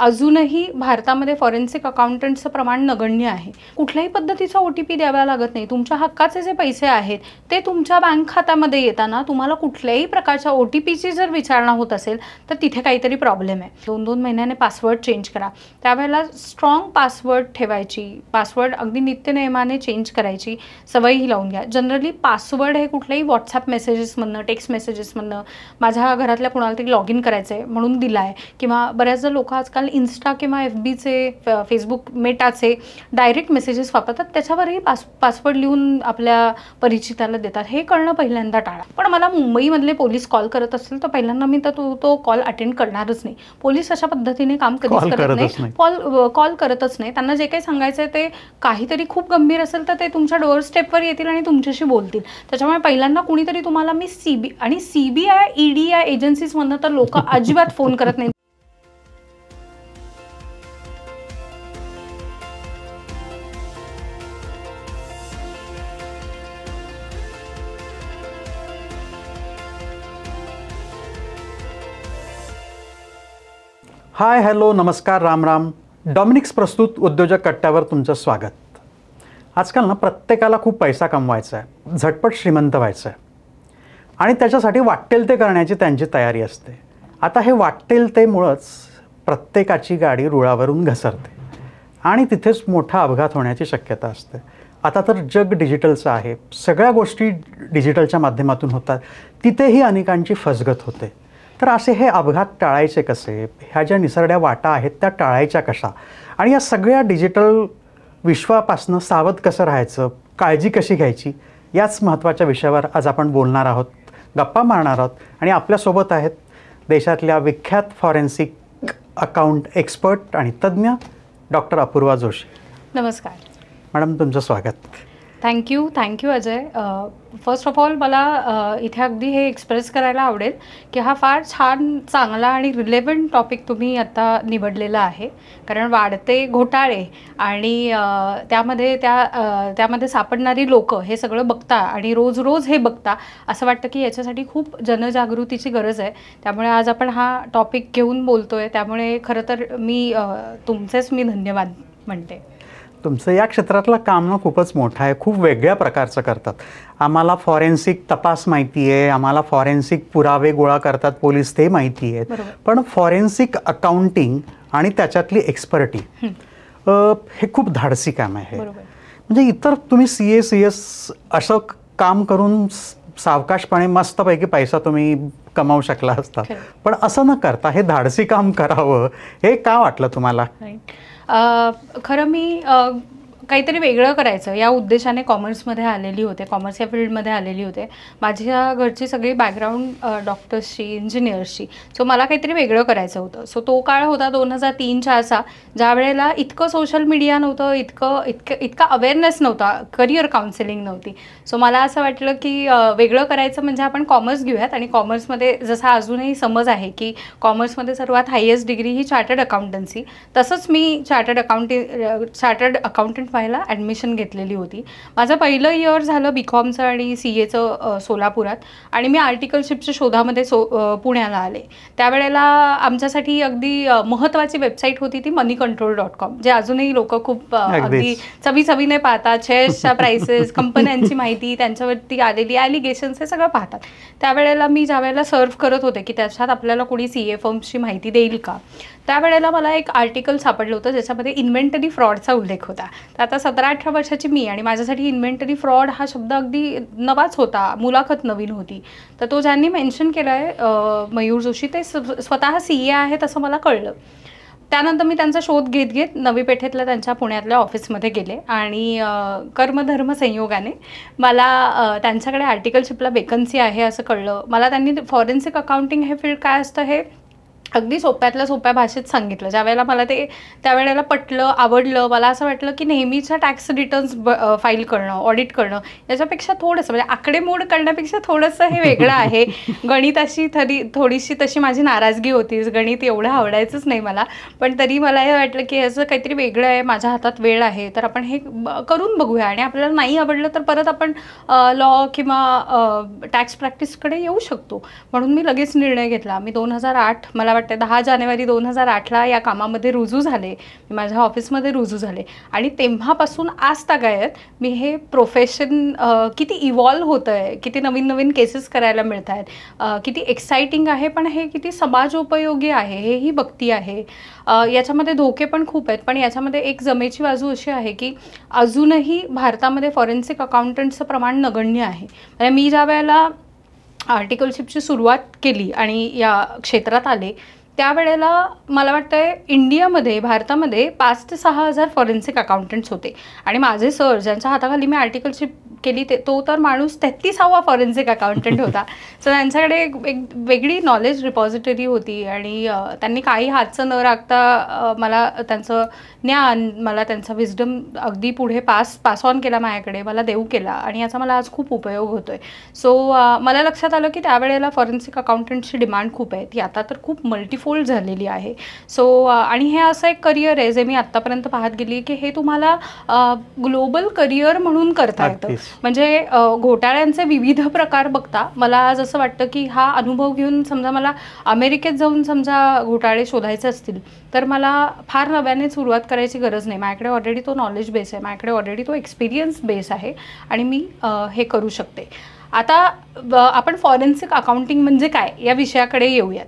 अजूनही भारतामध्ये फॉरेन्सिक अकाउंटंटचं प्रमाण नगण्य आहे. कुठल्याही पद्धतीचा OTP द्यावा लागत नाही. तुमच्या हक्काचे जे पैसे आहेत ते तुमच्या बँक खात्यामध्ये येताना तुम्हाला कुठल्याही प्रकारच्या OTPची जर विचारणा होत असेल तर तिथे काहीतरी प्रॉब्लेम आहे. 2-2 महिन्याने पासवर्ड चेंज करा. त्यावेळेला स्ट्रॉंग पासवर्ड ठेवायची, पासवर्ड अगदी नित्यनेमाने चेंज करायची सवयही लावून घ्या. जनरली पासवर्ड हे कुठल्याही व्हॉट्सॲप मेसेजेसमधनं, टेक्स्ट मेसेजेसमधनं, माझ्या घरातल्या कुणाला तरी लॉग इन करायचं आहे म्हणून दिला आहे, किंवा बऱ्याचदा लोक आजकाल इन्स्टा किंवा FBचे, फेसबुक मेटाचे डायरेक्ट मेसेजेस वापरतात, त्याच्यावरही पासवर्ड लिहून आपल्या परिचिताला देतात. हे करणं पहिल्यांदा टाळा. पण मला मुंबईमधले पोलीस कॉल करत असतील तर पहिल्यांदा मी तर तो कॉल अटेंड करणारच नाही. पोलीस अशा पद्धतीने काम कधीच करत नाही, कॉल करतच नाही. त्यांना जे काही सांगायचं आहे ते काहीतरी खूप गंभीर असेल तर ते तुमच्या डोअर स्टेपवर येतील आणि तुमच्याशी बोलतील. त्याच्यामुळे पहिल्यांदा कुणीतरी तुम्हाला मी CBI ED या एजन्सीजमधनं तर लोक अजिबात फोन करत नाही. हाय, हॅलो, नमस्कार, राम राम. डॉमिनिक्स प्रस्तुत उद्योजक कट्ट्यावर तुमचं स्वागत. आजकाल ना प्रत्येकाला खूप पैसा कमवायचा आहे, झटपट श्रीमंत व्हायचं आहे आणि त्याच्यासाठी वाटेल ते करण्याची त्यांची तयारी असते. आता हे वाटेल तेमुळंच प्रत्येकाची गाडी रुळावरून घसरते आणि तिथेच मोठा अपघात होण्याची शक्यता असते. आता तर जग डिजिटलचं आहे, सगळ्या गोष्टी डिजिटलच्या माध्यमातून होतात, तिथेही अनेकांची फसगत होते. तर असे हे अपघात टाळायचे कसे, ह्या ज्या निसरड्या वाटा आहेत त्या टाळायच्या कशा, आणि या सगळ्या डिजिटल विश्वापासनं सावध कसं राहायचं, काळजी कशी घ्यायची, याच महत्त्वाच्या विषयावर आज आपण बोलणार आहोत, गप्पा मारणार आहोत. आणि आपल्यासोबत आहेत देशातल्या विख्यात फॉरेन्सिक अकाउंट एक्सपर्ट आणि तज्ज्ञ डॉक्टर अपूर्वा जोशी. नमस्कार मॅडम, तुमचं स्वागत. Thank you Ajay. First of all मला इथे अगदी हे एक्सप्रेस करायला आवडेल की हा फार छान, चांगला आणि रिलेव्हंट टॉपिक तुम्ही आता निवडलेला आहे. कारण वाढते घोटाळे आणि त्यामध्ये सापडणारी लोक हे सगळं बघता आणि रोज हे बघता, असं वाटतं की याच्यासाठी खूप जनजागृतीची गरज आहे. त्यामुळे आज आपण हा टॉपिक घेऊन बोलतोय. त्यामुळे खरं तर तुमचेच मी धन्यवाद म्हणते. तुमचं या क्षेत्रातलं काम ना खूपच मोठं आहे, खूप वेगळ्या प्रकारचं करतात. आम्हाला फॉरेन्सिक तपास माहिती आहे, आम्हाला फॉरेन्सिक पुरावे गोळा करतात पोलीस, ते माहिती आहेत. पण फॉरेन्सिक अकाउंटिंग आणि त्याच्यातली एक्सपर्टी हे खूप धाडसी काम आहे. म्हणजे इतर तुम्ही CS असं काम करून सावकाशपणे मस्तपैकी पैसा तुम्ही कमावू शकला असता, पण असं न करता हे धाडसी काम करावं, हे का वाटलं तुम्हाला? खरं मी काहीतरी वेगळं करायचं या उद्देशाने कॉमर्समध्ये आलेली होते, कॉमर्स या फील्डमध्ये आलेली होते. माझ्या घरची सगळी बॅकग्राऊंड डॉक्टर्सची, इंजिनियर्सची. सो मला काहीतरी वेगळं करायचं होतं. सो तो काळ होता 2003-04चा, ज्या वेळेला इतकं सोशल मीडिया नव्हतं, इतका अवेअरनेस नव्हता, करिअर काउन्सिलिंग नव्हती. सो मला असं वाटलं की वेगळं करायचं म्हणजे आपण कॉमर्स घेऊयात. आणि कॉमर्समध्ये जसा अजूनही समज आहे की कॉमर्समध्ये सर्वात हायेस्ट डिग्री ही चार्टर्ड अकाउंटन्सी, तसंच मी चार्टर्ड अकाउंटंट व्हायला ॲडमिशन घेतलेली होती. माझं पहिलं इयर झालं BComचं आणि CAचं सोलापुरात, आणि मी आर्टिकलशिपच्या शोधामध्ये पुण्याला आले. त्यावेळेला आमच्यासाठी अगदी महत्त्वाची वेबसाईट होती ती moneycontrol.com, जे अजूनही लोक खूप अगदी चवीने पाहतात. शेअर्सच्या प्राइसेस, कंपन्यांची माहिती, त्यांच्यावरती आलेली ॲलिगेशन्स, हे सगळं पाहतात. त्यावेळेला मी ज्या वेळेला सर्व्ह करत होते की त्याच्यात आपल्याला कोणी CA फर्म्सची माहिती देईल का, त्यावेळेला मला एक आर्टिकल सापडलं होतं ज्याच्यामध्ये इन्व्हेंटरी फ्रॉडचा उल्लेख होता. तर आता 17-18 वर्षाची मी, आणि माझ्यासाठी इन्व्हेंटरी फ्रॉड हा शब्द अगदी नवाच होता, मुलाखत नवीन होती. तर तो ज्यांनी मेन्शन केला आहे मयूर जोशी, ते स्वतः CA आहेत असं मला कळलं. त्यानंतर मी त्यांचा शोध घेत नवी पेठेतल्या त्यांच्या पुण्यातल्या ऑफिसमध्ये गेले आणि कर्मधर्म संयोगाने मला त्यांच्याकडे आर्टिकलशिपला वेकन्सी आहे असं कळलं. मला त्यांनी फॉरेन्सिक अकाउंटिंग हे फील्ड काय असतं हे अगदी सोप्यातल्या सोप्या भाषेत सांगितलं. ज्यावेळेला मला ते त्यावेळेला पटलं, आवडलं. मला असं वाटलं की नेहमीच्या टॅक्स रिटर्न्स फाईल करणं, ऑडिट करणं याच्यापेक्षा थोडंसं म्हणजे आकडेमोड करण्यापेक्षा थोडंसं हे वेगळं आहे. गणिताशी थोडीशी तशी माझी नाराजगी होती, गणित एवढं आवडायचंच नाही मला, पण तरी मला हे वाटलं की असं काहीतरी वेगळं आहे, माझ्या हातात वेळ आहे, तर आपण हे करून बघूया. आणि आपल्याला नाही आवडलं तर परत आपण लॉ किंवा टॅक्स प्रॅक्टिसकडे येऊ शकतो. म्हणून मी लगेच निर्णय घेतला. मी 2008 मला वाटतं 10 जानेवारी 2008ला या कामामध्ये रुजू झाले, मी माझ्या ऑफिसमध्ये रुजू झाले आणि तेव्हापासून आज तागायत मी हे प्रोफेशन किती इव्हॉल्व होतं आहे, किती नवीन नवीन केसेस करायला मिळत आहेत, किती एक्साइटिंग आहे, पण हे किती समाजोपयोगी आहे हेही बघती आहे. याच्यामध्ये धोके पण खूप आहेत, पण याच्यामध्ये एक जमेची बाजू अशी आहे की अजूनही भारतामध्ये फॉरेन्सिक अकाउंटंटचं प्रमाण नगण्य आहे. म्हणजे मी ज्या वेळेला आर्टिकलशिपची सुरुवात केली आणि या क्षेत्रात आले त्यावेळेला मला वाटतं इंडियामध्ये, भारतामध्ये 5 ते 6 हजार फॉरेन्सिक अकाउंटंट्स होते आणि माझे सर ज्यांच्या हाताखाली मी आर्टिकलशिप केली तो तर माणूस 33वा फॉरेन्सिक अकाउंटंट होता. सो त्यांच्याकडे एक वेगळी नॉलेज रिपॉझिटरी होती आणि त्यांनी काही हातचं न राखता मला त्यांचं ज्ञान, मला त्यांचा विजडम अगदी पुढे पास ऑन केला, माझ्याकडे मला देऊ केला आणि याचा मला आज खूप उपयोग होतो आहे. सो मला लक्षात आलं की त्यावेळेला फॉरेन्सिक अकाउंटंटची डिमांड खूप आहे, ती आता तर खूप मल्टीफोल्ड झालेली आहे. सो आणि हे असं एक करिअर आहे जे मी आत्तापर्यंत पाहत गेली की हे तुम्हाला ग्लोबल करिअर म्हणून करता येतं. म्हणजे घोटाळ्यांचे विविध प्रकार बघता मला आज असं वाटतं की हा अनुभव घेऊन समजा मला अमेरिकेत जाऊन समजा घोटाळे शोधायचे असतील तर मला फार नव्याने सुरुवात करायची गरज नाही. माझ्याकडे ऑलरेडी तो नॉलेज बेस आहे, माझ्याकडे ऑलरेडी तो एक्सपिरियन्स बेस आहे आणि मी हे करू शकते. आता आपण फॉरेन्सिक अकाउंटिंग म्हणजे काय या विषयाकडे येऊयात.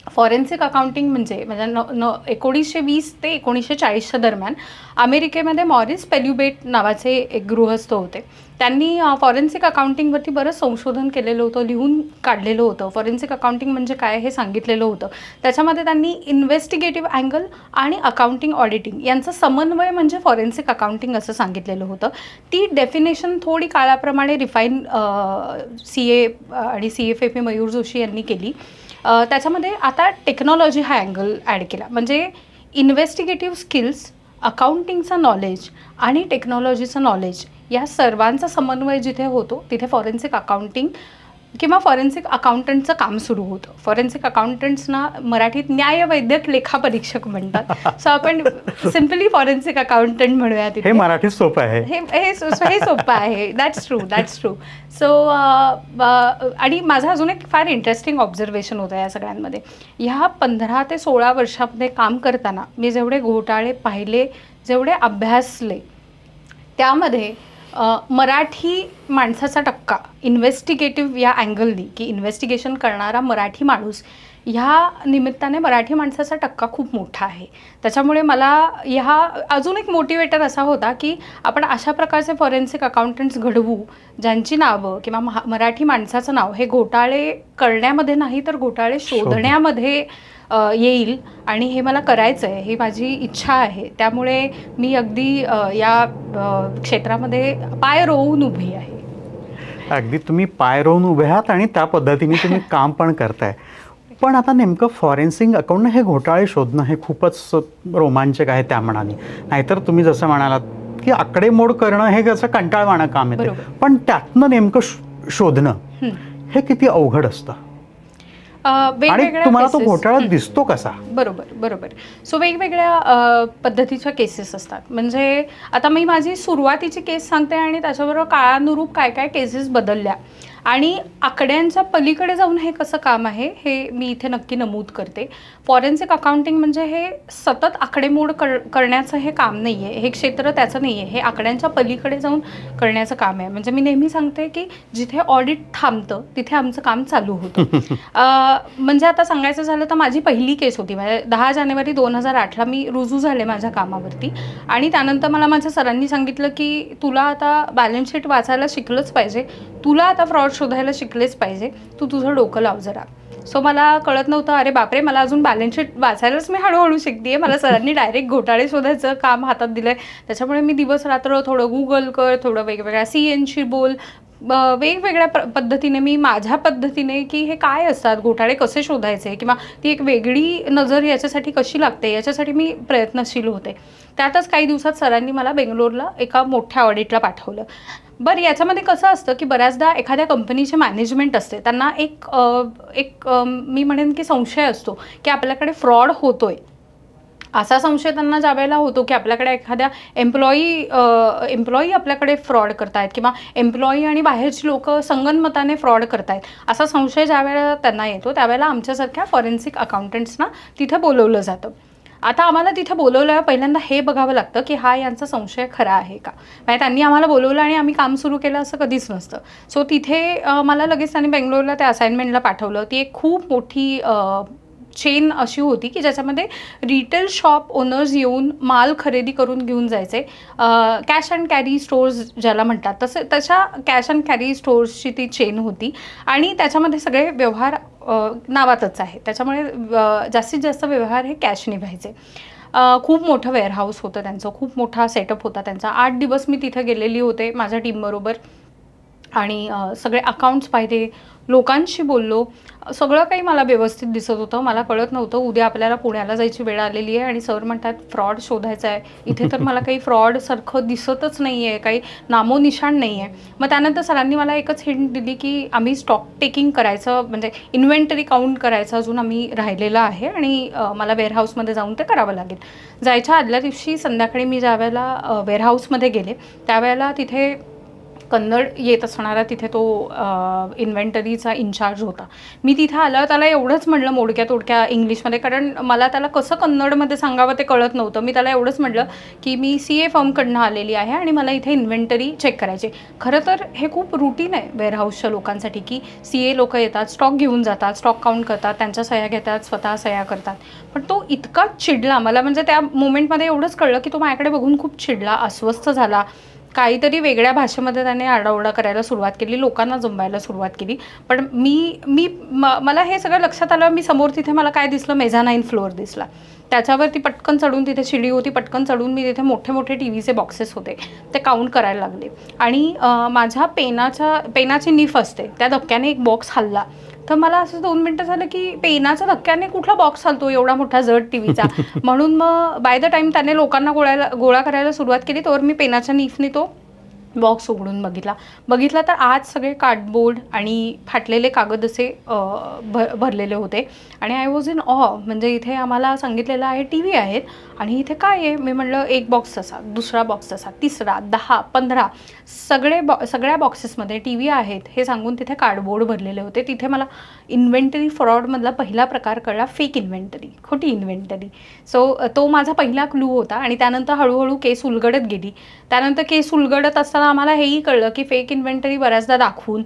फॉरेन्सिक अकाउंटिंग म्हणजे 1920 ते 1940च्या दरम्यान अमेरिकेमध्ये मॉरिस पेल्युबेट नावाचे एक गृहस्थ होते. त्यांनी फॉरेन्सिक अकाउंटिंगवरती बरंच संशोधन केलेलं होतं, लिहून काढलेलं होतं. फॉरेन्सिक अकाउंटिंग म्हणजे काय हे सांगितलेलं होतं. त्याच्यामध्ये त्यांनी इन्व्हेस्टिगेटिव्ह अँगल आणि अकाउंटिंग ऑडिटिंग यांचं समन्वय म्हणजे फॉरेन्सिक अकाउंटिंग असं सांगितलेलं होतं. ती डेफिनेशन थोडी काळाप्रमाणे रिफाईन CA आणि CFAP मयूर जोशी यांनी केली. त्याच्यामध्ये आता टेक्नॉलॉजी हा अँगल ॲड केला. म्हणजे इन्व्हेस्टिगेटिव्ह स्किल्स, अकाउंटिंगचं नॉलेज आणि टेक्नॉलॉजीचं नॉलेज या सर्वांचा समन्वय जिथे होतो तिथे फॉरेन्सिक अकाउंटिंग किंवा फॉरेन्सिक अकाउंटंटचं काम सुरू होतं. फॉरेन्सिक अकाउंटंट्सना मराठीत न्यायवैद्यक लेखापरीक्षक म्हणतात. सो आपण सिम्पली फॉरेन्सिक अकाउंटंट म्हणूया. हे मराठीत सोपं आहे, हे सोपं आहे. That's true. सो आणि माझं अजून एक फार इंटरेस्टिंग ऑब्झर्वेशन होतं या सगळ्यांमध्ये. ह्या 15 ते 16 वर्षामध्ये काम करताना मी जेवढे घोटाळे पाहिले, जेवढे अभ्यासले, त्यामध्ये मराठी माणसाचा टक्का इन्व्हेस्टिगेटिव्ह या अँगलनी की इन्व्हेस्टिगेशन करणारा मराठी माणूस ह्या निमित्ताने मराठी माणसाचा टक्का खूप मोठा आहे. त्याच्यामुळे मला ह्या अजून एक मोटिवेटर असा होता की आपण अशा प्रकारचे फॉरेन्सिक अकाउंटंट्स घडवू ज्यांची नावं किंवा मराठी माणसाचं नाव हे घोटाळे करण्यामध्ये नाही तर घोटाळे शोधण्यामध्ये येईल आणि हे मला करायचं आहे, ही माझी इच्छा आहे. त्यामुळे मी अगदी या क्षेत्रामध्ये पाय रोवून उभी आहे. अगदी तुम्ही पाय रोवून उभे आहात आणि त्या पद्धतीने तुम्ही काम पण करताय. पण आता नेमकं फॉरेन्सिक अकाउंट हे घोटाळे शोधणं हे खूपच रोमांचक आहे त्या मनाने. नाहीतर तुम्ही जसं म्हणालात की आकडेमोड करणं हे कसं कंटाळवाणं काम आहे, पण त्यातनं नेमकं शोधणं हे किती अवघड असतं आणि तुम्हाला तो घोटाळा दिसतो कसा. बरोबर. सो वेगवेगळ्या पद्धतीच्या केसेस असतात. म्हणजे आता मी माझी सुरुवातीची केस सांगते आणि त्याच्याबरोबर काळानुरूप काय काय केसेस बदलल्या आणि आकड्यांच्या पलीकडे जाऊन हे कसं काम आहे हे मी इथे नक्की नमूद करते. फॉरेन्सिक अकाउंटिंग म्हणजे हे सतत आकडेमोड करण्याचं हे काम नाही आहे, हे क्षेत्र त्याचं नाही आहे, हे आकड्यांच्या पलीकडे जाऊन करण्याचं काम आहे. म्हणजे मी नेहमी सांगते की जिथे ऑडिट थांबतं तिथे आमचं काम चालू होतं. म्हणजे आता सांगायचं झालं तर माझी पहिली केस होती. म्हणजे 10 जानेवारी 2008ला मी रुजू झाले माझ्या कामावरती आणि त्यानंतर मला माझ्या सरांनी सांगितलं की तुला आता बॅलन्स शीट वाचायला शिकलंच पाहिजे, तुला आता फ्रॉड शोधायला शिकलेच पाहिजे, तू तुझं डोकं लाव जरा. सो मला कळत नव्हतं, अरे बापरे, मला अजून बॅलन्स शीट वाचायलाच मी हळूहळू शिकते. मला सरांनी डायरेक्ट घोटाळे शोधायचं काम हातात दिलं आहे. त्याच्यामुळे मी दिवस रात्र थोडं गुगल कर, थोडं वेगवेगळ्या CNशी बोल, वेगवेगळ्या पद्धतीने मी माझ्या पद्धतीने की हे काय असतात घोटाळे कसे शोधायचे किंवा ती एक वेगळी नजर याच्यासाठी कशी लागते याच्यासाठी मी प्रयत्नशील होते. त्यातच काही दिवसात सरांनी मला बेंगलोरला एका मोठ्या ऑडिटला पाठवलं. बरं, याच्यामध्ये कसं असतं की बऱ्याचदा एखाद्या कंपनीचे मॅनेजमेंट असते, त्यांना एक मी म्हणेन की संशय असतो की आपल्याकडे फ्रॉड होतोय असा संशय त्यांना ज्यावेळेला होतो की आपल्याकडे एखाद्या एम्प्लॉई आपल्याकडे फ्रॉड करतायत किंवा एम्प्लॉई आणि बाहेरची लोक संगनमताने फ्रॉड करतायत, असा संशय ज्यावेळेला त्यांना येतो त्यावेळेला आमच्यासारख्या फॉरेन्सिक अकाउंटंट्सना तिथे बोलवलं जातं. आता आम्हाला तिथे बोलवलं, पहिल्यांदा हे बघावं लागतं की हा यांचा संशय खरा आहे का. म्हणजे त्यांनी आम्हाला बोलवलं आणि आम्ही काम सुरू केलं असं कधीच नसतं. सो तिथे मला लगेच त्यांनी बेंगलोरला त्या असाइनमेंटला पाठवलं. ती एक खूप मोठी चेन अशी होती की ज्याच्यामध्ये रिटेल शॉप ओनर्स येऊन माल खरेदी करून घेऊन जायचे. कॅश अँड कॅरी स्टोर्स ज्याला म्हणतात तशा कॅश अँड कॅरी स्टोर्सची ती चेन होती आणि त्याच्यामध्ये सगळे व्यवहार नावातच आहे, त्याच्यामुळे जास्तीत जास्त व्यवहार हे कॅशने व्हायचे. खूप मोठं वेअरहाऊस होतं त्यांचं, खूप मोठा सेटअप होता त्यांचा. 8 दिवस मी तिथे गेलेली होते माझ्या टीमबरोबर आणि सगळे अकाउंट्स पाहिले, लोकांशी बोललो. सगळं काही मला व्यवस्थित दिसत होतं. मला कळत नव्हतं उद्या आपल्याला पुण्याला जायची वेळ आलेली आहे आणि सर म्हणतात फ्रॉड शोधायचा आहे. इथे तर मला काही फ्रॉडसारखं दिसतच नाही आहे, काही नामोनिशाण नाही आहे. मग त्यानंतर सरांनी मला एकच हिंट दिली की आम्ही स्टॉक टेकिंग करायचं, म्हणजे इन्व्हेंटरी काउंट करायचं अजून आम्ही राहिलेलं आहे आणि मला वेअरहाऊसमध्ये जाऊन ते करावं लागेल. जायच्या आदल्या दिवशी संध्याकाळी मी ज्यावेळेला वेअरहाऊसमध्ये गेले त्यावेळेला तिथे कन्नड येत असणारा तिथे तो इन्व्हेंटरीचा इन्चार्ज होता. मी तिथे आलं त्याला एवढंच म्हटलं मोडक्या तोडक्या इंग्लिशमध्ये, कारण मला त्याला कसं कन्नडमध्ये सांगावं ते कळत नव्हतं. मी त्याला एवढंच म्हटलं की मी CA फर्मकडनं आलेली आहे आणि मला इथे इन्व्हेंटरी चेक करायची. खरं तर हे खूप रुटीन आहे वेअरहाऊसच्या लोकांसाठी की CA लोक येतात, स्टॉक घेऊन जातात, स्टॉक काउंट करतात, त्यांच्या सह्या घेतात, स्वतः सह्या करतात. पण तो इतका चिडला मला, म्हणजे त्या मोमेंटमध्ये एवढंच कळलं की तो माझ्याकडे बघून खूप चिडला, अस्वस्थ झाला. काहीतरी वेगळ्या भाषेमध्ये त्याने आरडाओरडा करायला सुरुवात केली, लोकांना जमवायला सुरुवात केली. पण मला हे सगळं लक्षात आलं. मी समोर तिथे मला काय दिसलं, मेझानाईन फ्लोअर दिसला. त्याच्यावरती पटकन चढून, तिथे शिडी होती, पटकन चढून मी तिथे मोठे मोठे TVचे बॉक्सेस होते ते काउंट करायला लागले. आणि माझ्या पेनाची निफ असते त्या धक्क्याने एक बॉक्स हलला. तर मला असं 2 मिनटं झालं की पेनाच्या धक्क्याने कुठला बॉक्स हलतो एवढा मोठा जड TVचा. म्हणून मग बाय द टाईम त्याने लोकांना गोळा करायला सुरुवात केली तोवर मी पेनाच्या नीफने तो बॉक्स उघडून बघितला तर आज सगळे कार्डबोर्ड आणि फाटलेले कागद असे भरलेले होते. आणि आय वॉज इन म्हणजे इथे आम्हाला सांगितलेलं आहे TV आहेत आणि इथे काय आहे. मी म्हटलं एक बॉक्स तसा, दुसरा बॉक्स तसा, तिसरा, 10, 15 सगळ्या बॉक्सेसमध्ये TV आहेत हे सांगून तिथे कार्डबोर्ड भरलेले होते. तिथे मला इन्व्हेंटरी फ्रॉडमधला पहिला प्रकार कळला, फेक इन्व्हेंटरी, खोटी इन्व्हेंटरी. सो तो माझा पहिला क्लू होता. आणि त्यानंतर हळूहळू केस उलगडत गेली. त्यानंतर केस उलगडत असताना आम्हाला हेही कळलं की फेक इन्व्हेंटरी बऱ्याचदा दाखवून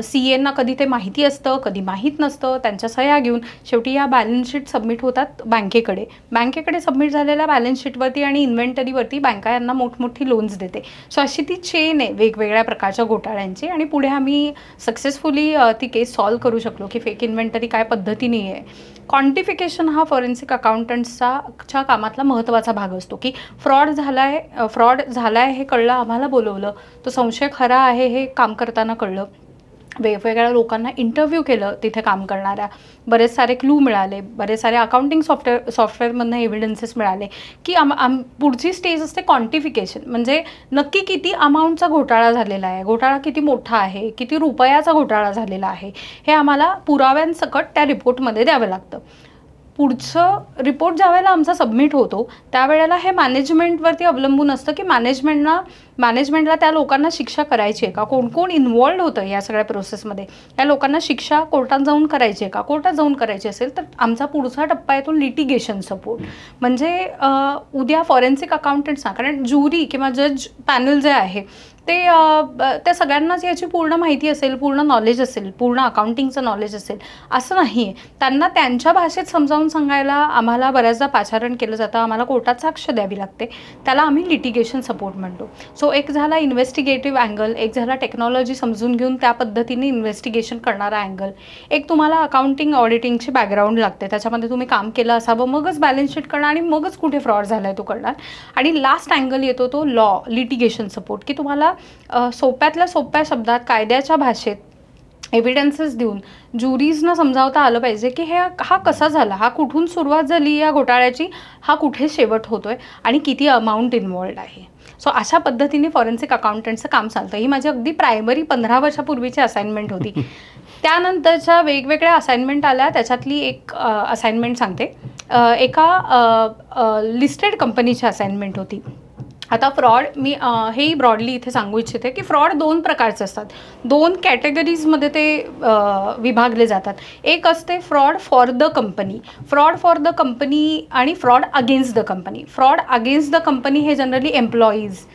CAंना कधी ते माहिती असतं, कधी माहीत नसतं. त्यांच्या सह्या घेऊन शेवटी या बॅलन्स शीट सबमिट होतात बँकेकडे सबमिट झालेल्या बॅलन्स शीटवरती आणि इन्व्हेंटरीवरती बँका यांना मोठमोठी लोन्स देते. सो अशी ती चेन आहे वेगवेगळ्या प्रकारच्या घोटाळ्यांची. आणि पुढे आम्ही सक्सेसफुली ती केस सॉल्व करू शकलो की फेक इन्व्हेंटरी काय पद्धतीने आहे. क्वांटिफिकेशन हा फॉरेन्सिक अकाउंटंट्सच्या कामातला महत्त्वाचा भाग असतो की फ्रॉड झाला आहे हे कळलं, आम्हाला बोलवलं, तो संशय खरा आहे हे काम करताना कळलं. वेगवेगळ्या लोकांना इंटरव्ह्यू केलं, तिथे काम करणाऱ्या बरेच सारे क्लू मिळाले, बरेच सारे अकाउंटिंग सॉफ्टवेअरमधनं एव्हिडन्सेस मिळाले की पुढची स्टेज असते क्वांटिफिकेशन, म्हणजे नक्की किती अमाऊंटचा घोटाळा झालेला आहे, घोटाळा किती मोठा आहे, किती रुपयाचा घोटाळा झालेला आहे हे आम्हाला पुराव्यांसकट त्या रिपोर्टमध्ये द्यावं लागतं. पुढचं रिपोर्ट ज्यावेळेला आमचा सबमिट होतो त्यावेळेला हे मॅनेजमेंटवरती अवलंबून असतं की मॅनेजमेंटला त्या लोकांना शिक्षा करायची आहे का, कोण कोण इन्व्हॉल्ड होतं या सगळ्या प्रोसेसमध्ये, त्या लोकांना शिक्षा कोर्टात जाऊन करायची आहे का. कोर्टात जाऊन करायची असेल तर आमचा पुढचा टप्पा येतो लिटिगेशन सपोर्ट. म्हणजे उद्या फॉरेन्सिक अकाउंटंट्सना, कारण ज्युरी किंवा जज पॅनल जे आहे ते सगळ्यांनाच याची पूर्ण माहिती असेल, पूर्ण नॉलेज असेल, पूर्ण अकाउंटिंगचं नॉलेज असेल असं नाही आहे. त्यांना त्यांच्या भाषेत समजावून सांगायला आम्हाला बऱ्याचदा पाचारण केलं जातं, आम्हाला कोर्टात साक्ष द्यावी लागते. त्याला आम्ही लिटिगेशन सपोर्ट म्हणतो. सो एक झाला इन्व्हेस्टिगेटिव्ह अँगल, एक झाला टेक्नॉलॉजी समजून घेऊन त्या पद्धतीने इन्व्हेस्टिगेशन करणारा अँगल, एक तुम्हाला अकाउंटिंग ऑडिटिंगची बॅकग्राऊंड लागते, त्याच्यामध्ये तुम्ही काम केलं असावं मगच बॅलन्स शीट करणार आणि मगच कुठे फ्रॉड झाला आहे तो करणार. आणि लास्ट अँगल येतो तो लिटिगेशन सपोर्ट, की तुम्हाला सोप्यातल्या सोप्या शब्दात कायद्याच्या भाषेत एव्हिडन्सेस देऊन ज्युरीजना समजावता आलं पाहिजे की हा कसा झाला, हा कुठून सुरुवात झाली या घोटाळ्याची, हा कुठे शेवट होतोय आणि किती अमाऊंट इन्वॉल्ड आहे. सो अशा पद्धतीने फॉरेन्सिक अकाउंटंटचं काम चालतं. ही माझी अगदी प्रायमरी 15 वर्षापूर्वीची असाइनमेंट होती. त्यानंतरच्या वेगवेगळ्या असाइनमेंट आल्या, त्याच्यातली एक असाइनमेंट सांगते. एका लिस्टेड कंपनीची असाइनमेंट होती. आता फ्रॉड मी हेही ब्रॉडली इथे सांगू इच्छिते की फ्रॉड 2 प्रकारचे असतात. 2 कॅटेगरीजमध्ये ते विभागले जातात. एक असते fraud for the company, fraud for the company आणि fraud against the company. Fraud against the company हे जनरली एम्प्लॉईज,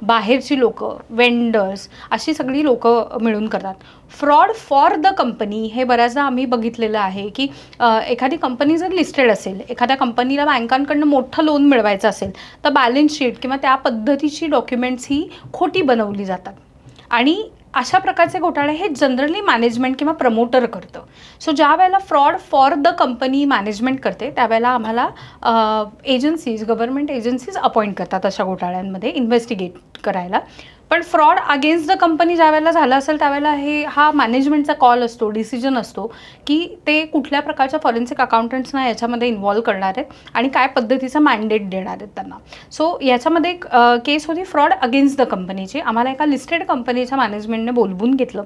बाहेरची लोकं, वेंडर्स अशी सगळी लोकं मिळून करतात. फ्रॉड फॉर द कंपनी हे बऱ्याचदा आम्ही बघितलेलं आहे की एखादी कंपनी जर लिस्टेड असेल, एखाद्या कंपनीला बँकांकडनं मोठं लोन मिळवायचं असेल तर बॅलन्स शीट किंवा त्या पद्धतीची डॉक्युमेंट्स ही खोटी बनवली जातात. आणि अशा प्रकारचे घोटाळे हे जनरली मॅनेजमेंट किंवा प्रमोटर करतं. सो ज्या वेळेला fraud for the company management करते त्यावेळेला आम्हाला एजन्सीज, गव्हर्नमेंट एजन्सीज अपॉइंट करतात अशा घोटाळ्यांमध्ये इन्व्हेस्टिगेट करायला. पण फ्रॉड अगेन्स्ट द कंपनी ज्या वेळेला झाला असेल त्यावेळेला हा मॅनेजमेंटचा कॉल असतो, डिसिजन असतो की ते कुठल्या प्रकारच्या फॉरेन्सिक अकाउंटंट्सना याच्यामध्ये इन्व्हॉल्व करणार आहेत आणि काय पद्धतीचा मॅन्डेट देणार आहेत त्यांना. सो याच्यामध्ये एक केस होती फ्रॉड अगेन्स्ट द कंपनीची. आम्हाला एका लिस्टेड कंपनीच्या मॅनेजमेंटने बोलवून घेतलं.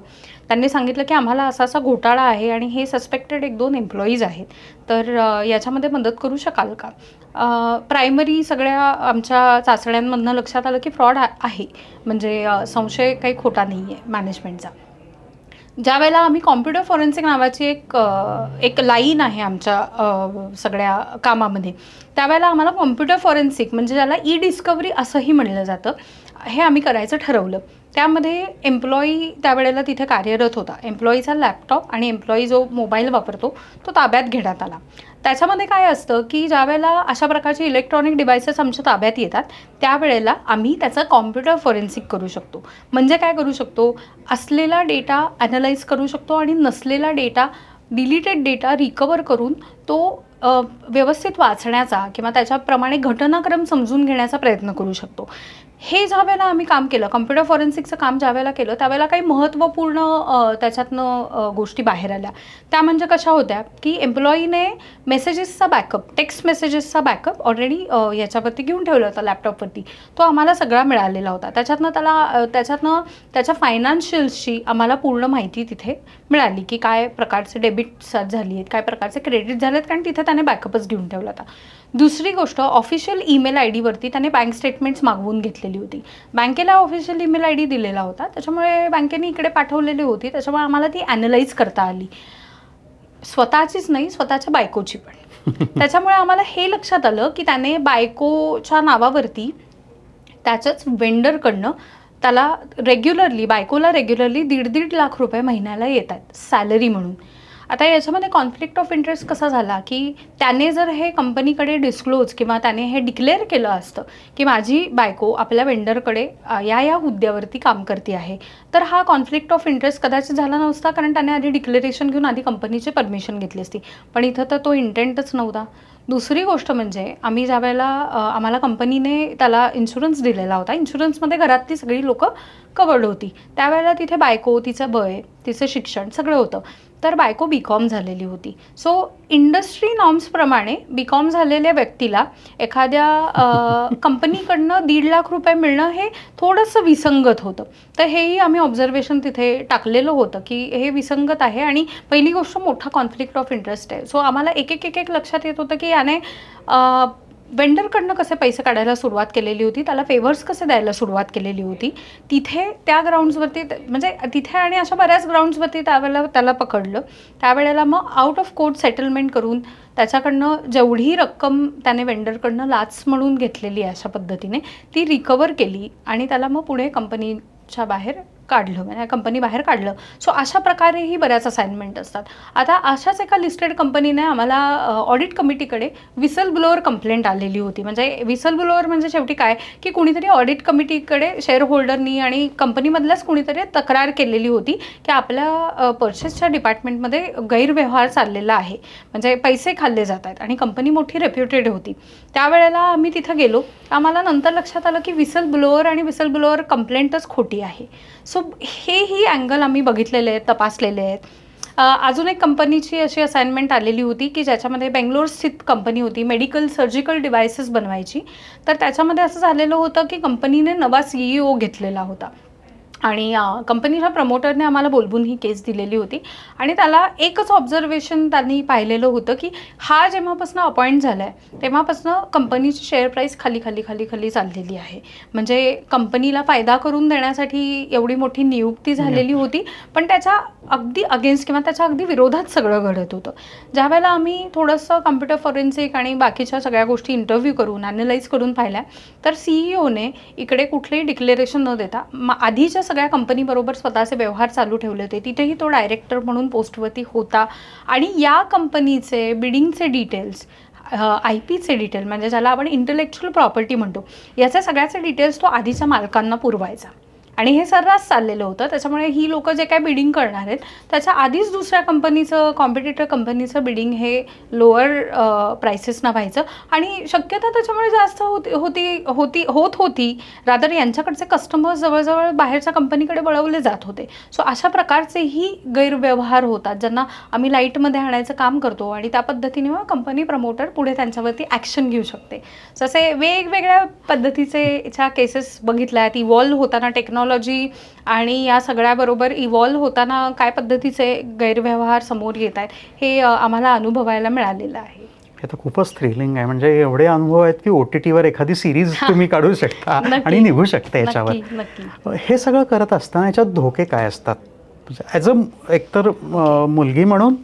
त्यांनी सांगितलं की आम्हाला असा घोटाळा आहे आणि हे सस्पेक्टेड 1-2 एम्प्लॉईज आहेत, तर याच्यामध्ये मदत करू शकाल का. प्रायमरी सगळ्या आमच्या चाचण्यांमधनं लक्षात आलं की फ्रॉड आहे, म्हणजे संशय काही खोटा नाही आहे मॅनेजमेंटचा. ज्या वेळेला आम्ही कॉम्प्युटर फॉरेन्सिक नावाची एक लाईन आहे आमच्या सगळ्या कामामध्ये, त्यावेळेला आम्हाला कॉम्प्युटर फॉरेन्सिक म्हणजे ज्याला ई-डिस्कवरी असंही म्हणलं जातं, हे आम्ही करायचं ठरवलं. त्यामध्ये एम्प्लॉई त्यावेळेला तिथे कार्यरत होता. एम्प्लॉईचा लॅपटॉप आणि एम्प्लॉई जो मोबाईल वापरतो तो ताब्यात घेण्यात आला. त्याच्यामध्ये काय असतं की ज्या वेळेला अशा प्रकारचे इलेक्ट्रॉनिक डिव्हाइसेस आमच्या ताब्यात येतात त्यावेळेला आम्ही त्याचा कॉम्प्युटर फॉरेन्सिक करू शकतो. म्हणजे काय करू शकतो, असलेला डेटा ॲनालाइज करू शकतो आणि नसलेला डेटा, डिलीटेड डेटा रिकवर करून तो व्यवस्थित वाचण्याचा किंवा त्याच्याप्रमाणे घटनाक्रम समजून घेण्याचा प्रयत्न करू शकतो. हे ज्या वेळेला आम्ही काम केलं, कॉम्प्युटर फॉरेन्सिकचं काम ज्या वेळेला केलं त्यावेळेला काही महत्त्वपूर्ण त्याच्यातनं गोष्टी बाहेर आल्या. त्या म्हणजे कशा होत्या की एम्प्लॉईने मेसेजेसचा बॅकअप, टेक्स्ट मेसेजेसचा बॅकअप ऑलरेडी याच्यावरती घेऊन ठेवला होता लॅपटॉपवरती. तो आम्हाला सगळा मिळालेला होता. त्याच्यातनं त्याच्या फायनान्शियल्सची आम्हाला पूर्ण माहिती तिथे मिळाली की काय प्रकारचे डेबिट्स झाली आहेत, काय प्रकारचे क्रेडिट झाले आहेत, कारण तिथे त्याने बॅकअपच घेऊन ठेवला होता. दुसरी गोष्ट, ऑफिशियल ईमेल आय डीवरती त्याने बँक स्टेटमेंट्स मागवून घेतलेली होती. बँकेला ऑफिशियल ईमेल आय डी दिलेला होता, त्याच्यामुळे बँकेने इकडे पाठवलेली होती, त्याच्यामुळे आम्हाला ती ॲनालाइज करता आली. स्वतःचीच नाही, स्वतःच्या बायकोची पण. त्याच्यामुळे आम्हाला हे लक्षात आलं की त्याने बायकोच्या नावावरती त्याच्याच वेंडरकडनं त्याला बायकोला रेग्युलरली 1.5 लाख रुपये महिन्याला येत आहेत सॅलरी म्हणून. आता याच्यामध्ये कॉन्फ्लिक्ट ऑफ इंटरेस्ट कसा झाला की त्याने जर हे कंपनीकडे डिस्क्लोज किंवा त्याने हे डिक्लेअर केलं असतं की माझी बायको आपल्या वेंडरकडे या हुद्द्यावरती काम करते आहे, तर हा कॉन्फ्लिक्ट ऑफ इंटरेस्ट कदाचित झाला नसता, कारण त्याने आधी डिक्लेरेशन घेऊन आधी कंपनीची परमिशन घेतली असती. पण इथं तर तो इंटेंटच नव्हता. दुसरी गोष्ट म्हणजे आम्ही ज्या वेळेला आम्हाला कंपनीने त्याला इन्शुरन्स दिलेला होता, इन्शुरन्समध्ये घरातली सगळी लोकं कवर्ड होती. त्यावेळेला तिथे बायको, तिचं वय, तिचं शिक्षण सगळं होतं. तर बायको BCom झालेली होती. सो इंडस्ट्री नॉर्म्सप्रमाणे BCom झालेल्या व्यक्तीला एखाद्या कंपनीकडनं 1.5 लाख रुपये मिळणं हे थोडंसं विसंगत होतं. तर हेही आम्ही ऑब्झर्वेशन तिथे टाकलेलं होतं की हे विसंगत आहे आणि पहिली गोष्ट मोठा कॉन्फ्लिक्ट ऑफ इंटरेस्ट आहे. सो आम्हाला एक लक्षात येत होतं की याने वेंडरकडनं कसे पैसे काढायला सुरुवात केलेली होती, त्याला फेवर्स कसे द्यायला सुरुवात केलेली होती. तिथे त्या ग्राउंड्सवरती म्हणजे तिथे आणि अशा बऱ्याच ग्राउंड्सवरती त्यावेळेला त्याला पकडलं. त्यावेळेला मग आउट ऑफ कोर्ट सेटलमेंट करून त्याच्याकडनं जेवढी रक्कम त्याने वेंडरकडनं लाच म्हणून घेतलेली आहे अशा पद्धतीने ती रिकवर केली आणि त्याला मग पुढे कंपनीच्या बाहेर काढलं, म्हणजे कंपनी बाहेर काढलं. सो अशा प्रकारेही बऱ्याच असाइनमेंट असतात. आता अशाच एका लिस्टेड कंपनीने आम्हाला ऑडिट कमिटीकडे विसल ब्लोअर कंप्लेंट आलेली होती. म्हणजे विसल ब्लोअर म्हणजे शेवटी काय की कुणीतरी ऑडिट कमिटीकडे शेअर होल्डरनी आणि कंपनीमधल्याच कुणीतरी तक्रार केलेली होती की आपल्या पर्चेसच्या डिपार्टमेंटमध्ये गैरव्यवहार चाललेला आहे, म्हणजे पैसे खाल्ले जात आहेत आणि कंपनी मोठी रेप्युटेड होती. त्यावेळेला आम्ही तिथं गेलो. आम्हाला नंतर लक्षात आलं की विसल ब्लोअर आणि विसल ब्लोअर कंप्लेंटच खोटी आहे. सो ही अँगल आम्ही बघितलेले आहेत, तपासलेले आहेत. अजून एक कंपनीची अशी असाइनमेंट आलेली होती की ज्याच्यामध्ये बेंगलोर स्थित कंपनी होती, मेडिकल सर्जिकल डिव्हायसेस बनवायची. तर त्याच्यामध्ये असं झालेलं होतं की कंपनीने नवा CEO घेतलेला होता आणि कंपनीच्या प्रमोटरने आम्हाला बोलवून ही केस दिलेली होती आणि त्याला एकच ऑब्झर्वेशन त्यांनी पाहिलेलं होतं की हा जेव्हापासून अपॉइंट झाला आहे तेव्हापासून कंपनीची शेअर प्राईस खाली खाली खाली खाली चाललेली आहे. म्हणजे कंपनीला फायदा करून देण्यासाठी एवढी मोठी नियुक्ती झालेली होती, पण त्याच्या अगदी अगेन्स्ट किंवा त्याच्या अगदी विरोधात सगळं घडत होतं. ज्यावेळेला आम्ही थोडंसं कम्प्युटर फॉरेन्सिक आणि बाकीच्या सगळ्या गोष्टी इंटरव्ह्यू करून ॲनलाईज करून पाहिल्या तर CEOने इकडे कुठलेही डिक्लेरेशन न देता आधीच्या सगळ्या कंपनीबरोबर स्वतःचे व्यवहार चालू ठेवले होते. तिथेही तो डायरेक्टर म्हणून पोस्टवरती होता आणि या कंपनीचे बिडिंगचे डिटेल्स, IP डिटेल म्हणजे ज्याला आपण इंटेलेक्च्युअल प्रॉपर्टी म्हणतो, याचे सगळ्याचे डिटेल्स तो आधीच्या मालकांना पुरवायचा आणि हे सर्रास चाललेलं होतं. त्याच्यामुळे ही लोकं जे काय बिडिंग करणार आहेत त्याच्या आधीच दुसऱ्या कंपनीचं, कॉम्पिटिटर कंपनीचं बिडिंग हे लोअर प्राइसेसना व्हायचं आणि शक्यता त्याच्यामुळे जास्त होत होती. रादर यांच्याकडचे कस्टमर्स जवळजवळ बाहेरच्या कंपनीकडे वळवले जात होते. सो अशा प्रकारचेही गैरव्यवहार होतात ज्यांना आम्ही लाईटमध्ये आणायचं काम करतो आणि त्या पद्धतीने मग कंपनी प्रमोटर पुढे त्यांच्यावरती ॲक्शन घेऊ शकते. जसे वेगवेगळ्या पद्धतीच्या केसेस बघितल्या आहेत. इव्हॉल्व होताना टेक्नॉलॉजी आणि या सगळ्याबरोबर इव्हॉल्व होताना काय पद्धतीचे गैरव्यवहार समोर येत आहेत हे आम्हाला अनुभवायला मिळालेलं आहे. हे तर खूपच थ्रिलिंग आहे. म्हणजे एवढे अनुभव आहेत की OTTवर एखादी सिरीज तुम्ही काढू शकता आणि निघू शकता याच्यावर. हे सगळं करत असताना याच्यात धोके काय असतात? ॲज एकतर मुलगी म्हणून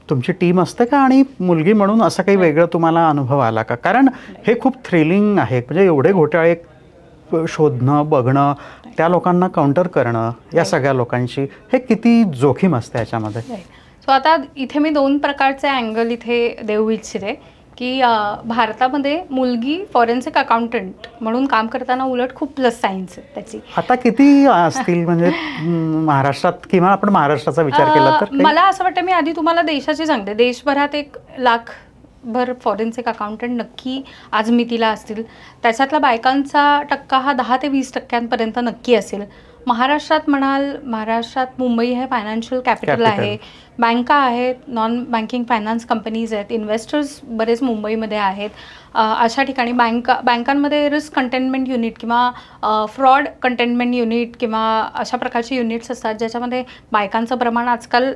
तुमची टीम असते का आणि मुलगी म्हणून असं काही वेगळं तुम्हाला अनुभव आला का? कारण हे खूप थ्रिलिंग आहे. म्हणजे एवढे घोटाळे शोधणं, बघणं, त्या लोकांना काउंटर करणं, या सगळ्या लोकांची हे किती जोखीम असते याच्यामध्ये? सो आता इथे मी 2 प्रकारचे अँगल इथे देऊ इच्छिते की भारतामध्ये मुलगी फॉरेन्सिक अकाउंटंट म्हणून काम करताना उलट खूप प्लस सायन्स आहे त्याची. आता किती असतील म्हणजे महाराष्ट्रात किंवा आपण महाराष्ट्राचा विचार केला तर? मला असं वाटतं, मी आधी तुम्हाला देशाची सांगते, देशभरात 1 लाखभर फॉरेन्सिक अकाउंटंट नक्की आज मितीला असतील. त्याच्यातला बायकांचा टक्का हा 10 ते 20% नक्की असेल. महाराष्ट्रात म्हणाल, महाराष्ट्रात मुंबई हे फायनान्शियल कॅपिटल आहे, बँका आहेत, नॉन बँकिंग फायनान्स कंपनीज आहेत, इन्व्हेस्टर्स बरेच मुंबईमध्ये आहेत. अशा ठिकाणी बँकांमध्ये रिस्क कंटेनमेंट युनिट किंवा फ्रॉड कंटेनमेंट युनिट किंवा अशा प्रकारचे युनिट्स असतात ज्याच्यामध्ये बायकांचं प्रमाण आजकाल,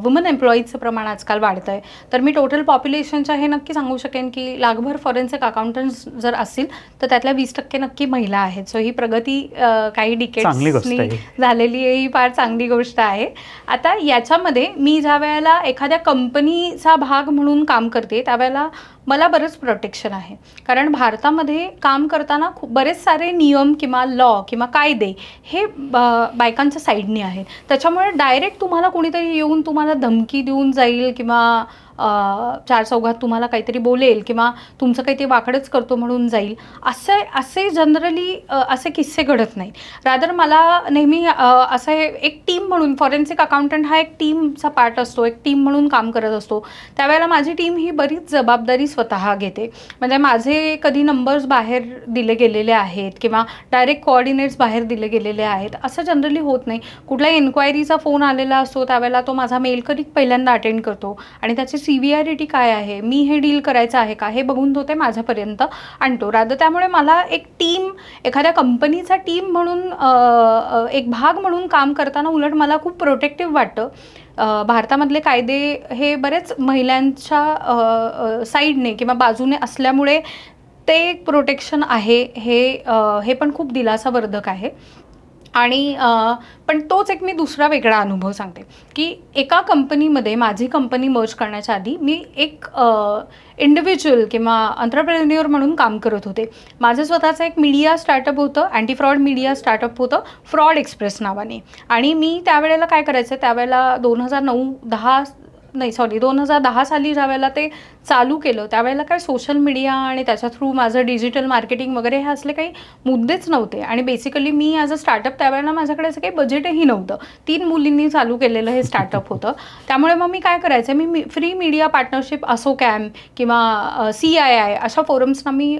वुमन एम्प्लॉईजचं प्रमाण आजकाल वाढतं आहे. तर मी टोटल पॉप्युलेशनच्या हे नक्की सांगू शकेन की लाखभर फॉरेन्सिक अकाउंटंट्स जर असतील तर त्यातल्या 20% नक्की महिला आहेत. सो ही प्रगती काही डिकेड्सनी झालेली आहे, ही फार चांगली गोष्ट आहे. आता याच्यामध्ये मी ज्या वेळेला एखाद्या कंपनीचा भाग म्हणून काम करते त्यावेळेला मला बरंच प्रोटेक्शन आहे. कारण भारतामध्ये काम करताना खूप बरेच सारे नियम किंवा लॉ किंवा कायदे हे बायकांच्या साईडने आहेत. त्याच्यामुळे डायरेक्ट तुम्हाला कोणीतरी येऊन तुम्हाला धमकी देऊन जाईल किंवा 4 चौघात तुम्हाला काहीतरी बोलेल किंवा तुमचं काही ते वाकडच करतो म्हणून जाईल असे जनरली असे किस्से घडत नाही. रादर मला नेहमी असं एक टीम म्हणून, फॉरेन्सिक अकाउंटंट हा एक टीमचा पार्ट असतो, एक टीम म्हणून काम करत असतो. त्यावेळेला माझी टीम ही बरीच जबाबदारी स्वतः घेते. म्हणजे माझे कधी नंबर्स बाहेर दिले गेलेले आहेत किंवा डायरेक्ट कोऑर्डिनेट्स बाहेर दिले गेलेले आहेत असं जनरली होत नाही. कुठल्याही एन्क्वायरीचा फोन आलेला असतो त्यावेळेला तो माझा मेल कधी पहिल्यांदा अटेंड करतो आणि त्याची CVRity काय आहे, मी हे डील करायचं आहे का हे बघून तो ते माझ्यापर्यंत आणतो. रादर त्यामुळे मला एक टीम, एखाद्या कंपनीचा टीम म्हणून एक भाग म्हणून काम करताना उलट मला खूप प्रोटेक्टिव्ह वाटतं. भारतामधले कायदे हे बरेच महिलांच्या साईडने किंवा बाजूने असल्यामुळे ते एक प्रोटेक्शन आहे, हे पण खूप दिलासावर्धक आहे. आणि पण तोच एक मी दुसरा वेगळा अनुभव सांगते की एका कंपनीमध्ये माझी कंपनी मर्ज करण्याच्या आधी मी एक इंडिव्हिज्युअल किंवा एंटरप्रेन्युअर म्हणून काम करत होते. माझं स्वतःचं एक मीडिया स्टार्टअप होतं, अँटी फ्रॉड मीडिया स्टार्टअप होतं, फ्रॉड एक्सप्रेस नावाने. आणि मी त्यावेळेला काय करायचं, त्यावेळेला 2009-10 नाही सॉरी 2010 साली ज्यावेळेला ते चालू केलं त्यावेळेला काय सोशल मीडिया आणि त्याच्या थ्रू माझं डिजिटल मार्केटिंग वगैरे हे असले काही मुद्देच नव्हते. आणि basically me as a startup त्यावेळेला माझ्याकडे असं काही बजेटही नव्हतं. 3 मुलींनी चालू केलेलं हे स्टार्टअप होतं. त्यामुळे मग मी काय करायचं, मी फ्री मीडिया पार्टनरशिप असो कॅम्प किंवा CII अशा फोरम्सना मी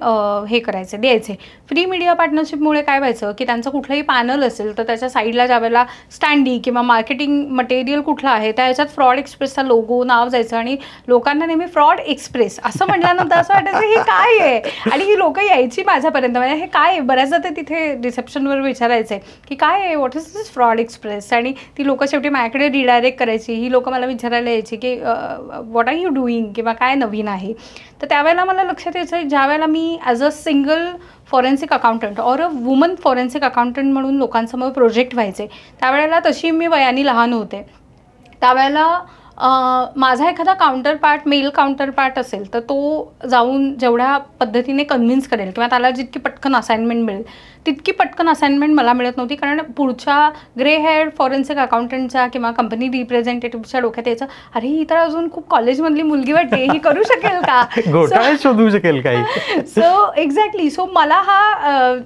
हे करायचे, द्यायचे. फ्री मीडिया पार्टनरशिपमुळे काय व्हायचं की त्यांचं कुठलंही पॅनल असेल तर त्याच्या साईडला ज्यावेळेला स्टँडी किंवा मार्केटिंग मटेरियल कुठलं आहे त्या ह्याच्यात फ्रॉड एक्सप्रेसचा लोगो नाव जायचं आणि लोकांना नेहमी फ्रॉड एक्सप्रेस असं म्हटल्यानंतर असं वाटायचं हे काय आहे. आणि ही लोकं यायची माझ्यापर्यंत, म्हणजे हे काय आहे. बऱ्याचदा ते तिथे रिसेप्शनवर विचारायचे की काय आहे, what is this fraud express. आणि ती लोकं शेवटी माझ्याकडे रिडायरेक्ट करायची. ही लोकं मला विचारायला यायची की व्हॉट आर यू डुईंग किंवा काय नवीन आहे. तर त्यावेळेला मला लक्षात यायचं ज्या वेळेला मी as a single forensic accountant or a woman forensic accountant म्हणून लोकांसमोर प्रोजेक्ट व्हायचे, त्यावेळेला तशी मी वयाने लहान होते. त्यावेळेला माझा एखादा मेल काउंटर पार्ट असेल तर तो जाऊन जेवढ्या पद्धतीने कन्व्हिन्स करेल किंवा त्याला जितकी पटकन असाइनमेंट मिळेल तितकी पटकन असाइनमेंट मला मिळत नव्हती. कारण पुढच्या ग्रे हेअर फॉरेन्सिक अकाउंटंटच्या किंवा कंपनी रिप्रेझेंटेटिव्हच्या डोक्यात यायचं, अरे ही तर अजून खूप कॉलेजमधली मुलगी वाटते, ही करू शकेल का, घोटाळे शोधू शकेल काही. So exactly. सो मला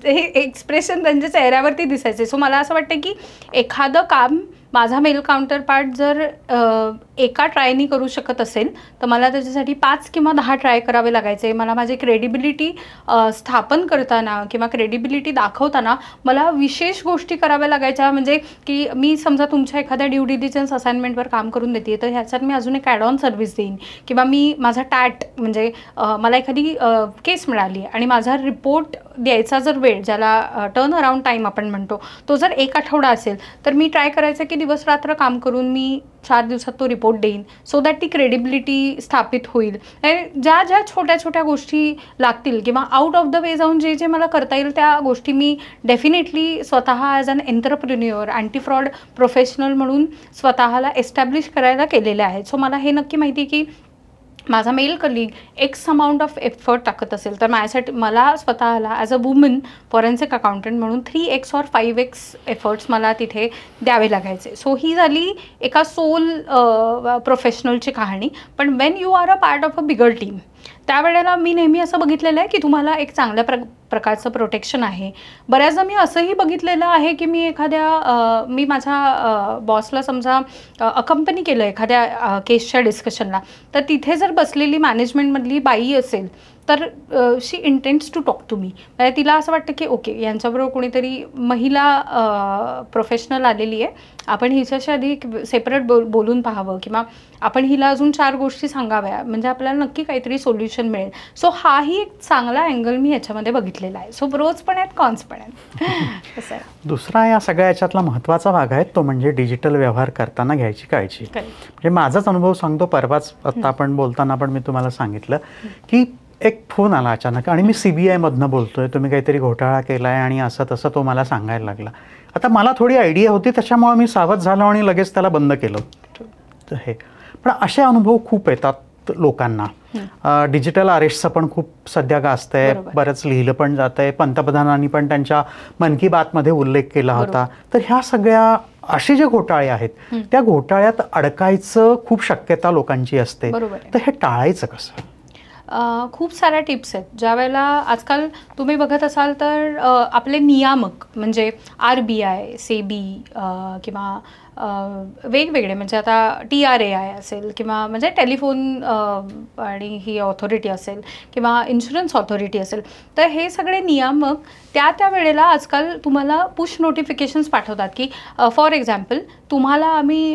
हे एक्सप्रेशन त्यांच्या चेहऱ्यावरती दिसायचे. सो मला असं वाटतं की एखादं काम माझा मेल काउंटर पार्ट जर एका ट्रायनी करू शकत असेल तर मला त्याच्यासाठी 5 किंवा 10 ट्राय करावे लागायचे. मला माझी क्रेडिबिलिटी स्थापन करताना किंवा क्रेडिबिलिटी दाखवताना मला विशेष गोष्टी कराव्या लागायच्या. म्हणजे की मी समजा तुमच्या एखाद्या ड्यू डिलिजन्स असाइनमेंटवर काम करून देते तर ह्याच्यात मी अजून एक ॲड ऑन सर्व्हिस देईन. किंवा मी माझा टॅट म्हणजे मला एखादी केस मिळाली आणि माझा रिपोर्ट द्यायचा जर वेळ, ज्याला टर्न अराउंड टाईम आपण म्हणतो, तो जर 1 आठवडा असेल तर मी ट्राय करायचं की दिवस रात्र काम करून मी 4 दिवसात तो रिपोर्ट देईन. सो दॅट ती क्रेडिबिलिटी स्थापित होईल. ज्या ज्या छोट्या छोट्या गोष्टी लागतील किंवा आउट ऑफ द वे जाऊन जे जे मला करता येईल त्या गोष्टी मी डेफिनेटली स्वतः as an entrepreneur anti fraud professional म्हणून स्वतःला एस्टॅब्लिश करायला केलेल्या आहेत. सो मला हे नक्की माहिती की माझा male colleague X amount of effort टाकत असेल तर माझ्यासाठी मला स्वतःला as a woman forensic accountant म्हणून 3x or 5x एफर्ट्स मला तिथे द्यावे लागायचे. सो ही झाली एका सोल प्रोफेशनलची कहाणी. पण Wien you are a part of a bigger team त्यावेळेला मी नेहमी असं बघितलेलं आहे की तुम्हाला एक चांगल्या प्रकारचं प्रोटेक्शन आहे. बऱ्याचदा मी असंही बघितलेलं आहे की मी माझ्या बॉसला समजा अकंपनी केलं एखाद्या केसच्या डिस्कशनला, तर तिथे जर बसलेली मॅनेजमेंटमधली बाई असेल तर she intends to talk to me. म्हणजे तिला असं वाटतं की ओके यांच्याबरोबर कोणीतरी महिला प्रोफेशनल आलेली आहे, आपण हिच्याशी आधी सेपरेट बोलून पाहावं किंवा आपण हिला अजून 4 गोष्टी सांगाव्या म्हणजे आपल्याला नक्की काहीतरी सोल्युशन मिळेल. सो हाही एक चांगला अँगल मी ह्याच्यामध्ये बघितलेला आहे. सो प्रोज पण आहेत, कॉन्स पण आहेत. असं आहे. दुसरा या सगळ्या याच्यातला महत्त्वाचा भाग आहे तो म्हणजे डिजिटल व्यवहार करताना घ्यायची काळजी. म्हणजे माझाच अनुभव सांगतो. परवाच आता आपण बोलताना पण मी तुम्हाला सांगितलं की एक फोन आला अचानक आणि मी CBI मधनं बोलतोय, तुम्ही काहीतरी घोटाळा केला आहे आणि असं तसं तो मला सांगायला लागला. आता मला थोडी आयडिया होती त्याच्यामुळे मी सावध झालो आणि लगेच त्याला बंद केलं. तर हे पण असे अनुभव खूप येतात लोकांना. डिजिटल अरेस्टचं पण खूप सध्या गाजतंय, बरंच लिहिलं पण जात आहे. पंतप्रधानांनी पण त्यांच्या मन की बातमध्ये उल्लेख केला होता. तर ह्या सगळ्या असे जे घोटाळे आहेत त्या घोटाळ्यात अडकायचं खूप शक्यता लोकांची असते. तर हे टाळायचं कसं? खूप साऱ्या टिप्स आहेत. ज्या वेळेला आजकाल तुम्ही बघत असाल तर आपले नियामक म्हणजे RBI, SEBI किंवा वेगवेगळे म्हणजे आता TRAI असेल किंवा म्हणजे टेलिफोन आणि ही ऑथॉरिटी असेल किंवा इन्शुरन्स ऑथॉरिटी असेल, तर हे सगळे नियामक त्या वेळेला आजकाल तुम्हाला पुश नोटिफिकेशन्स पाठवतात की फॉर एक्झाम्पल तुम्हाला आम्ही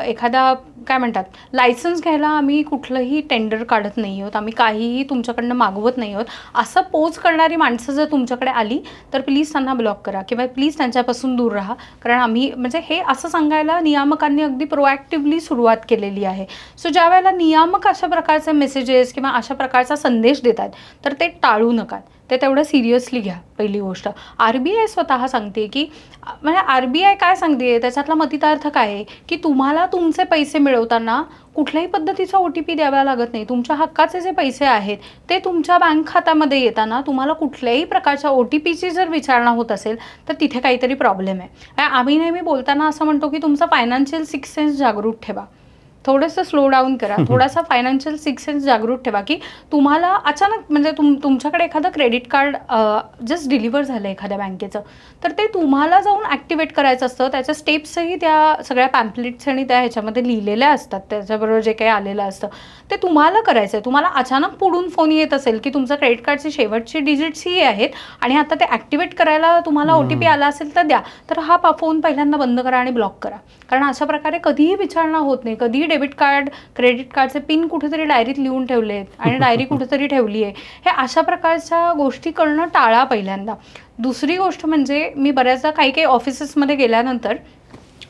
एखादा काय म्हणतात लायसन्स घ्यायला आम्ही कुठलंही टेंडर काढत नाही आहोत, आम्ही काहीही तुमच्याकडनं मागवत नाही आहोत, असं पोच करणारी माणसं जर तुमच्याकडे आली तर प्लीज त्यांना ब्लॉक करा किंवा प्लीज त्यांच्यापासून दूर राहा. कारण आम्ही म्हणजे हे असं सांगायला नियामकांनी अगदी प्रोॲक्टिव्हली सुरुवात केलेली आहे. सो ज्या वेळेला नियामक अशा प्रकारचे मेसेजेस किंवा अशा प्रकारचा संदेश देतात तर ते टाळू नका, ते तेवढं सिरियसली घ्या. पहिली गोष्ट RBI स्वतः सांगते की म्हणजे RBI काय सांगते त्याच्यातला मतितार्थ काय आहे की तुम्हाला तुमचे पैसे मिळवताना कुठल्याही पद्धतीचा OTP द्यावा लागत नाही. तुमच्या हक्काचे जे पैसे आहेत ते तुमच्या बँक खात्यामध्ये येताना तुम्हाला कुठल्याही प्रकारच्या OTPची जर विचारणा होत असेल तर तिथे काहीतरी प्रॉब्लेम आहे. आम्ही नेहमी बोलताना असं म्हणतो की तुमचा फायनान्शियल सिक्स सेन्स जागृत ठेवा. थोडंसं स्लो डाऊन करा, थोडासा फायनान्शियल सिक्स सेन्स जागृत ठेवा, की तुम्हाला अचानक म्हणजे तुमच्याकडे एखादं क्रेडिट कार्ड जस्ट डिलिव्हर झालं एखाद्या बँकेचं, तर ते तुम्हाला जाऊन ॲक्टिवेट करायचं असतं. त्याच्या स्टेप्सही त्या सगळ्या पॅम्पलेट्स आणि त्या ह्याच्यामध्ये लिहिलेल्या असतात, त्याच्याबरोबर जे काही आलेलं असतं ते तुम्हाला करायचं आहे. तुम्हाला अचानक पुढून फोन येत असेल की तुमचं क्रेडिट कार्डची शेवटची डिजिट्सही आहेत आणि आता ते ॲक्टिवेट करायला तुम्हाला OTP आला असेल तर द्या, तर हा फोन पहिल्यांदा बंद करा आणि ब्लॉक करा. कारण अशा प्रकारे कधीही विचारणा होत नाही. कधीही डेबिट कार्ड क्रेडिट कार्डचे पिन कुठेतरी डायरीत लिहून ठेवलेत आणि डायरी कुठेतरी ठेवली आहे, हे अशा प्रकारच्या गोष्टी करणं टाळा पहिल्यांदा. दुसरी गोष्ट म्हणजे मी बऱ्याचदा काही ऑफिसेसमध्ये गेल्यानंतर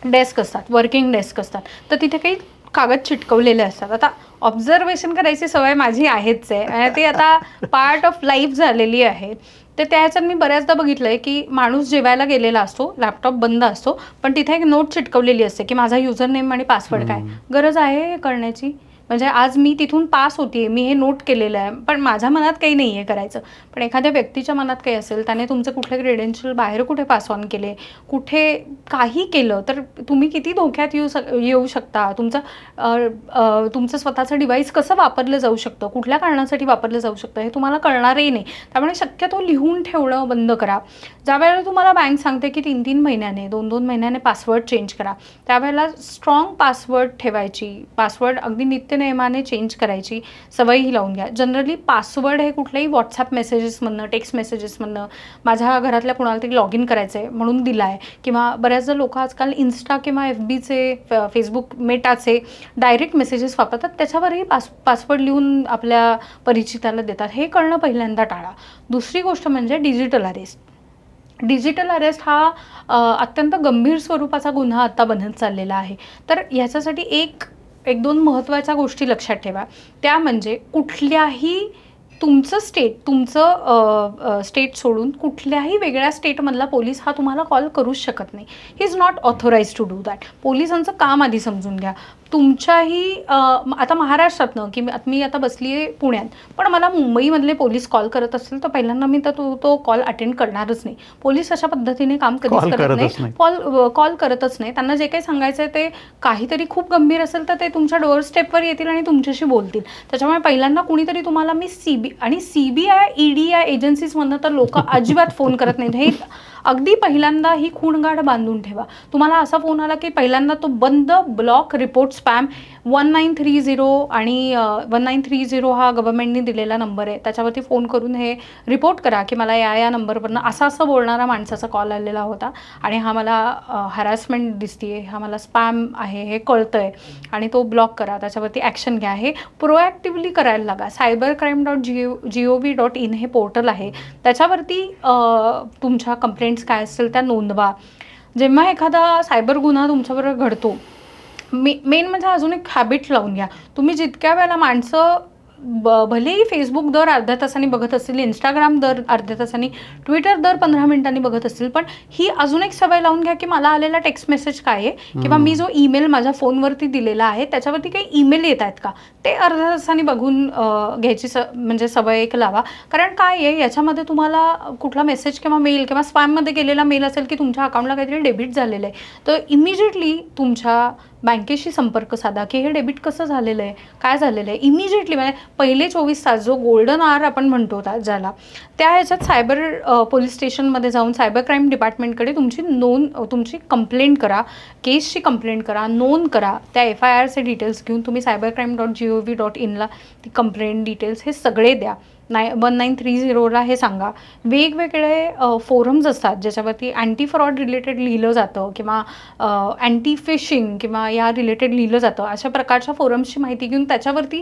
डेस्क असतात, वर्किंग डेस्क असतात, तर तिथे काही कागद चिटकवलेले असतात. आता ऑब्झर्वेशन करायची सवय माझी आहेच आहे आणि ती आता पार्ट ऑफ लाईफ झालेली आहे. तर त्याच्यात मी बऱ्याचदा बघितलं आहे की माणूस जेवायला गेलेला असतो, लॅपटॉप बंद असतो, पण तिथे एक नोट चिटकवलेली असते की माझा युजर नेम आणि पासवर्ड काय. गरज आहे हे करण्याची? म्हणजे आज मी तिथून पास होते, मी हे नोट केलेलं आहे, पण माझ्या मनात काही नाही आहे करायचं. पण एखाद्या व्यक्तीच्या मनात काही असेल, त्याने तुमचे कुठले क्रेडेन्शियल बाहेर कुठे पास ऑन केले, कुठे काही केलं, तर तुम्ही किती धोक्यात येऊ शकता. तुमचं स्वतःचं डिव्हाइस कसं वापरलं जाऊ शकतं, कुठल्या कारणासाठी वापरलं जाऊ शकतं, हे तुम्हाला कळणारही नाही. त्यामुळे शक्यतो लिहून ठेवणं बंद करा. ज्यावेळेला तुम्हाला बँक सांगते की 3-3 महिन्याने 2-2 महिन्याने पासवर्ड चेंज करा, त्यावेळेला स्ट्रॉंग पासवर्ड ठेवायची, पासवर्ड अगदी नित्यनेमाने चेंज करायची सवयही लावून घ्या. जनरली पासवर्ड हे कुठल्याही व्हॉट्सॲप मेसेजेसमधनं, टेक्स्ट मेसेजेसमधनं, माझ्या घरातल्या कुणाला तरी लॉग इन करायचं आहे म्हणून दिला आहे, किंवा बऱ्याचदा लोक आजकाल इन्स्टा किंवा FBचे, फेसबुक मेटाचे डायरेक्ट मेसेजेस वापरतात, त्याच्यावरही पासवर्ड लिहून आपल्या परिचिताला देतात. हे करणं पहिल्यांदा टाळा. दुसरी गोष्ट म्हणजे डिजिटल अरेस्ट. डिजिटल अरेस्ट हा अत्यंत गंभीर स्वरूपाचा गुन्हा आता बनत चाललेला आहे. तर ह्याच्यासाठी एक दोन महत्त्वाच्या गोष्टी लक्षात ठेवा. त्या म्हणजे कुठल्याही तुमचं स्टेट सोडून कुठल्याही वेगळ्या स्टेटमधला पोलीस हा तुम्हाला कॉल करूच शकत नाही. He is not authorise to do that. पोलिसांचं काम आधी समजून घ्या. तुमच्याही आता महाराष्ट्रातनं की मी आता बसली आहे पुण्यात, पण मला मुंबईमधले पोलीस कॉल करत असतील तर पहिल्यांदा मी तर तो कॉल अटेंड करणारच नाही. पोलीस अशा पद्धतीने काम कधीच करत नाही, कॉल करतच नाही. त्यांना जे काही सांगायचं आहे ते काहीतरी खूप गंभीर असेल तर ते तुमच्या डोअर स्टेपवर येतील आणि तुमच्याशी बोलतील. त्याच्यामुळे पहिल्यांदा कुणीतरी तुम्हाला मी CBI ED या एजन्सीजमधनं तर लोक अजिबात फोन करत नाहीत. हे अगदी पहिल्यांदा ही खूणगाठ बांधून ठेवा. तुम्हाला असा फोन आला की पहिल्यांदा तो बंद, ब्लॉक, रिपोर्ट, स्पॅम. 1930 आणि 1930 हा गव्हर्नमेंटने दिलेला नंबर आहे, त्याच्यावरती फोन करून हे रिपोर्ट करा की मला या नंबरवरनं असं बोलणारा माणसाचा कॉल आलेला होता आणि हा मला हॅरॅसमेंट दिसते, हा मला स्पॅम आहे हे कळतं आहे आणि तो ब्लॉक करा, त्याच्यावरती ॲक्शन घ्या. हे प्रोॲक्टिव्हली करायला लागा. cybercrime.gov.in हे पोर्टल आहे, त्याच्यावरती तुमच्या कंप्लेंट्स काय असतील त्या नोंदवा. जेव्हा एखादा सायबर गुन्हा तुमच्याबरोबर घडतो, मेन म्हणजे अजून एक हॅबिट लावून घ्या. तुम्ही जितक्या वेळेला माणसं भलेही फेसबुक दर अर्ध्या तासांनी बघत असतील, इंस्टाग्राम दर अर्ध्या तासांनी, ट्विटर दर 15 मिनिटांनी बघत असतील, पण ही अजून एक सवय लावून घ्या की मला आलेला टेक्स्ट मेसेज काय आहे किंवा मी जो ईमेल माझ्या फोनवरती दिलेला आहे त्याच्यावरती काही ईमेल येत आहेत का, ते अर्ध्या तासांनी बघून घ्यायची म्हणजे सवय एक लावा. कारण काय आहे, याच्यामध्ये तुम्हाला कुठला मेसेज किंवा मेल किंवा स्पॅममध्ये गेलेला मेल असेल की तुमच्या अकाउंटला काहीतरी डेबिट झालेलं आहे, तर इमिजिएटली तुमच्या बँकेशी संपर्क साधा की हे डेबिट कसं झालेलं आहे, काय झालेलं आहे. इमिजिएटली म्हणजे पहिले 24 तास जो गोल्डन आवर आपण म्हणतो ज्याला, त्या ह्याच्यात सायबर पोलीस स्टेशनमध्ये जाऊन सायबर क्राईम डिपार्टमेंटकडे तुमची कंप्लेंट करा, केसची कंप्लेंट करा, नोंद करा. त्या FIRचे डिटेल्स घेऊन तुम्ही cybercrime.gov.in ती कंप्लेंट डिटेल्स हे सगळे द्या. 1930ला हे सांगा. वेगवेगळे फोरम्स असतात ज्याच्यावरती अँटी फ्रॉड रिलेटेड लिहिलं जातं किंवा अँटी फिशिंग किंवा या रिलेटेड लिहिलं जातं. अशा प्रकारच्या फोरम्सची माहिती घेऊन त्याच्यावरती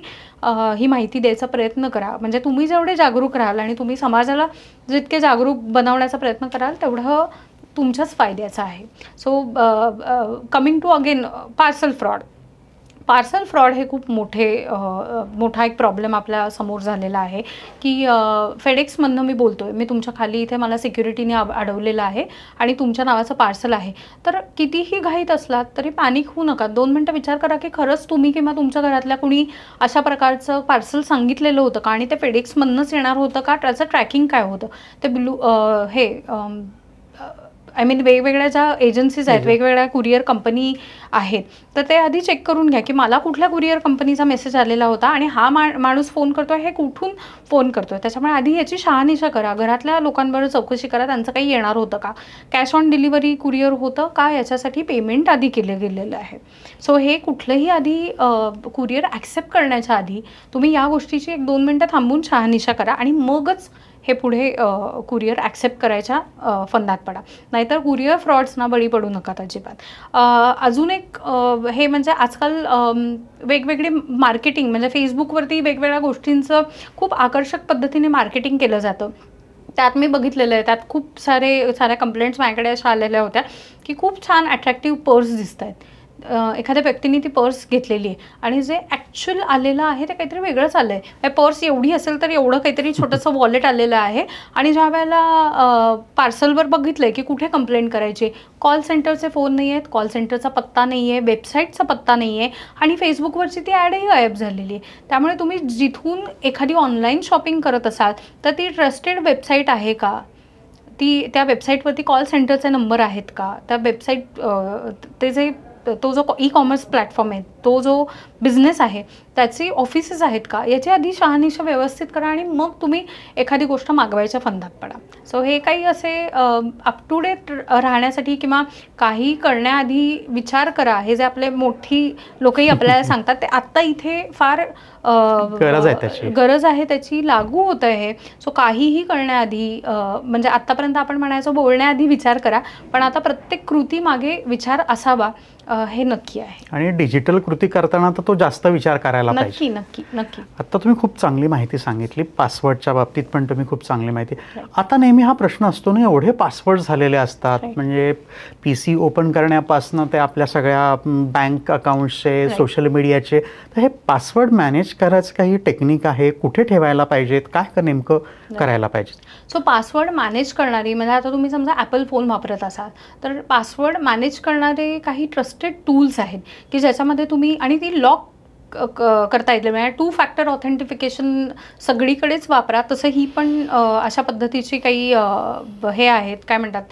ही माहिती द्यायचा प्रयत्न करा. म्हणजे तुम्ही जेवढे जागरूक राहाल आणि तुम्ही समाजाला जितके जागरूक बनवण्याचा प्रयत्न कराल तेवढं तुमच्याच फायद्याचं आहे. So coming to again parcel fraud हे खूप मोठा एक प्रॉब्लेम आपल्या समोर झालेला आहे की फेडेक्समधनं मी बोलतोय, मी तुमच्या खाली इथे मला सिक्युरिटीने अडवलेलं आहे आणि तुमच्या नावाचं पार्सल आहे. तर कितीही घाईत असलात तरी पॅनिक होऊ नका. 2 मिनटं विचार करा की खरंच तुम्ही किंवा तुमच्या घरातल्या कुणी अशा प्रकारचं पार्सल सांगितलेलं होतं का आणि ते फेडेक्समधनंच येणार होतं का, त्याचं ट्रॅकिंग काय होतं, ते आय मीन वेगवेगळ्या ज्या एजन्सीज आहेत, वेगवेगळ्या कुरिअर कंपनी आहेत, तर ते आधी चेक करून घ्या की मला कुठल्या कुरिअर कंपनीचा मेसेज आलेला होता आणि हा माणूस फोन करतोय हे कुठून फोन करतोय. त्याच्यामुळे आधी याची शहानिशा करा, घरातल्या लोकांबरोबर चौकशी करा त्यांचं काही येणार होतं का, कॅश ऑन डिलिव्हरी कुरिअर होतं का, याच्यासाठी पेमेंट आधी केलं गेलेलं आहे. सो हे कुठलंही आधी कुरिअर ॲक्सेप्ट करण्याच्या आधी तुम्ही या गोष्टीची 1-2 मिनटं थांबून शहानिशा करा आणि मगच हे पुढे कुरिअर ॲक्सेप्ट करायच्या फंदात पडा. नाहीतर कुरिअर फ्रॉड्सना बळी पडू नका अजिबात. अजून एक हे म्हणजे आजकाल वेगवेगळे मार्केटिंग म्हणजे फेसबुकवरती वेगवेगळ्या गोष्टींचं खूप आकर्षक पद्धतीने मार्केटिंग केलं जातं. त्यात मी बघितलेलं आहे, त्यात खूप साऱ्या कंप्लेंट्स माझ्याकडे अशा आलेल्या होत्या की खूप छान अट्रॅक्टिव्ह पर्स दिसत आहेत. एखाद्या व्यक्तीने ती पर्स घेतलेली आहे आणि जे ॲक्च्युअल आलेलं आहे ते काहीतरी वेगळंच आलं आहे. पर्स एवढी असेल तर एवढं काहीतरी छोटंसं वॉलेट आलेलं आहे आणि ज्या वेळेला पार्सलवर बघितलं आहे की कुठे कंप्लेंट करायची, कॉल सेंटरचे फोन नाही आहेत, कॉल सेंटरचा पत्ता नाही आहे, वेबसाईटचा पत्ता नाही आहे आणि फेसबुकवरची ती ॲडही गायब झालेली आहे. त्यामुळे तुम्ही जिथून एखादी ऑनलाईन शॉपिंग करत असाल तर ती ट्रस्टेड वेबसाईट आहे का, त्या वेबसाईटवरती कॉल सेंटरचे नंबर आहेत का, त्या वेबसाईट तो जो ई-कॉमर्स प्लॅटफॉर्म आहे, तो जो बिझनेस आहे त्याचे ऑफिसेस आहेत का, याची आधी शहानिशा व्यवस्थित करा आणि मग तुम्ही एखादी गोष्ट मागवायच्या फंदात पडा. सो हे काही असे अप टू डेट राहण्यासाठी किंवा काही करण्याआधी विचार करा, हे जे आपले मोठी लोकही आपल्याला सांगतात ते आत्ता इथे फार गरज आहे त्याची, लागू होत आहे. सो काहीही करण्याआधी म्हणजे आत्तापर्यंत आपण म्हणायचो बोलण्याआधी विचार करा, पण आता प्रत्येक कृती मागे विचार असावा हे नक्की आहे. आणि डिजिटल कृती करताना तर तो जास्त विचार करायला पाहिजे. नक्की नक्की नक्की. आता तुम्ही खूप चांगली माहिती सांगितली, पासवर्डच्या बाबतीत पण तुम्ही खूप चांगली माहिती. आता नेहमी हा प्रश्न असतो ना, एवढे पासवर्ड झालेले असतात, म्हणजे PC ओपन करण्यापासून ते आपल्या सगळ्या बँक अकाउंट्सचे, सोशल मीडियाचे, तर हे पासवर्ड मॅनेज करायचं काही टेक्निक आहे, कुठे ठेवायला पाहिजेत, काय नेमकं करायला पाहिजे? सो पासवर्ड मॅनेज करणारी म्हणजे आता तुम्ही समजा ॲपल फोन वापरत असाल तर पासवर्ड मॅनेज करणारे काही ट्रस्टेड टूल्स आहेत की ज्याच्यामध्ये तुम्ही, आणि ती लॉक करता येईल, म्हणजे 2 फॅक्टर ऑथेंटिफिकेशन सगळीकडेच वापरा. तसं ही पण अशा पद्धतीची काही हे आहेत, काय म्हणतात,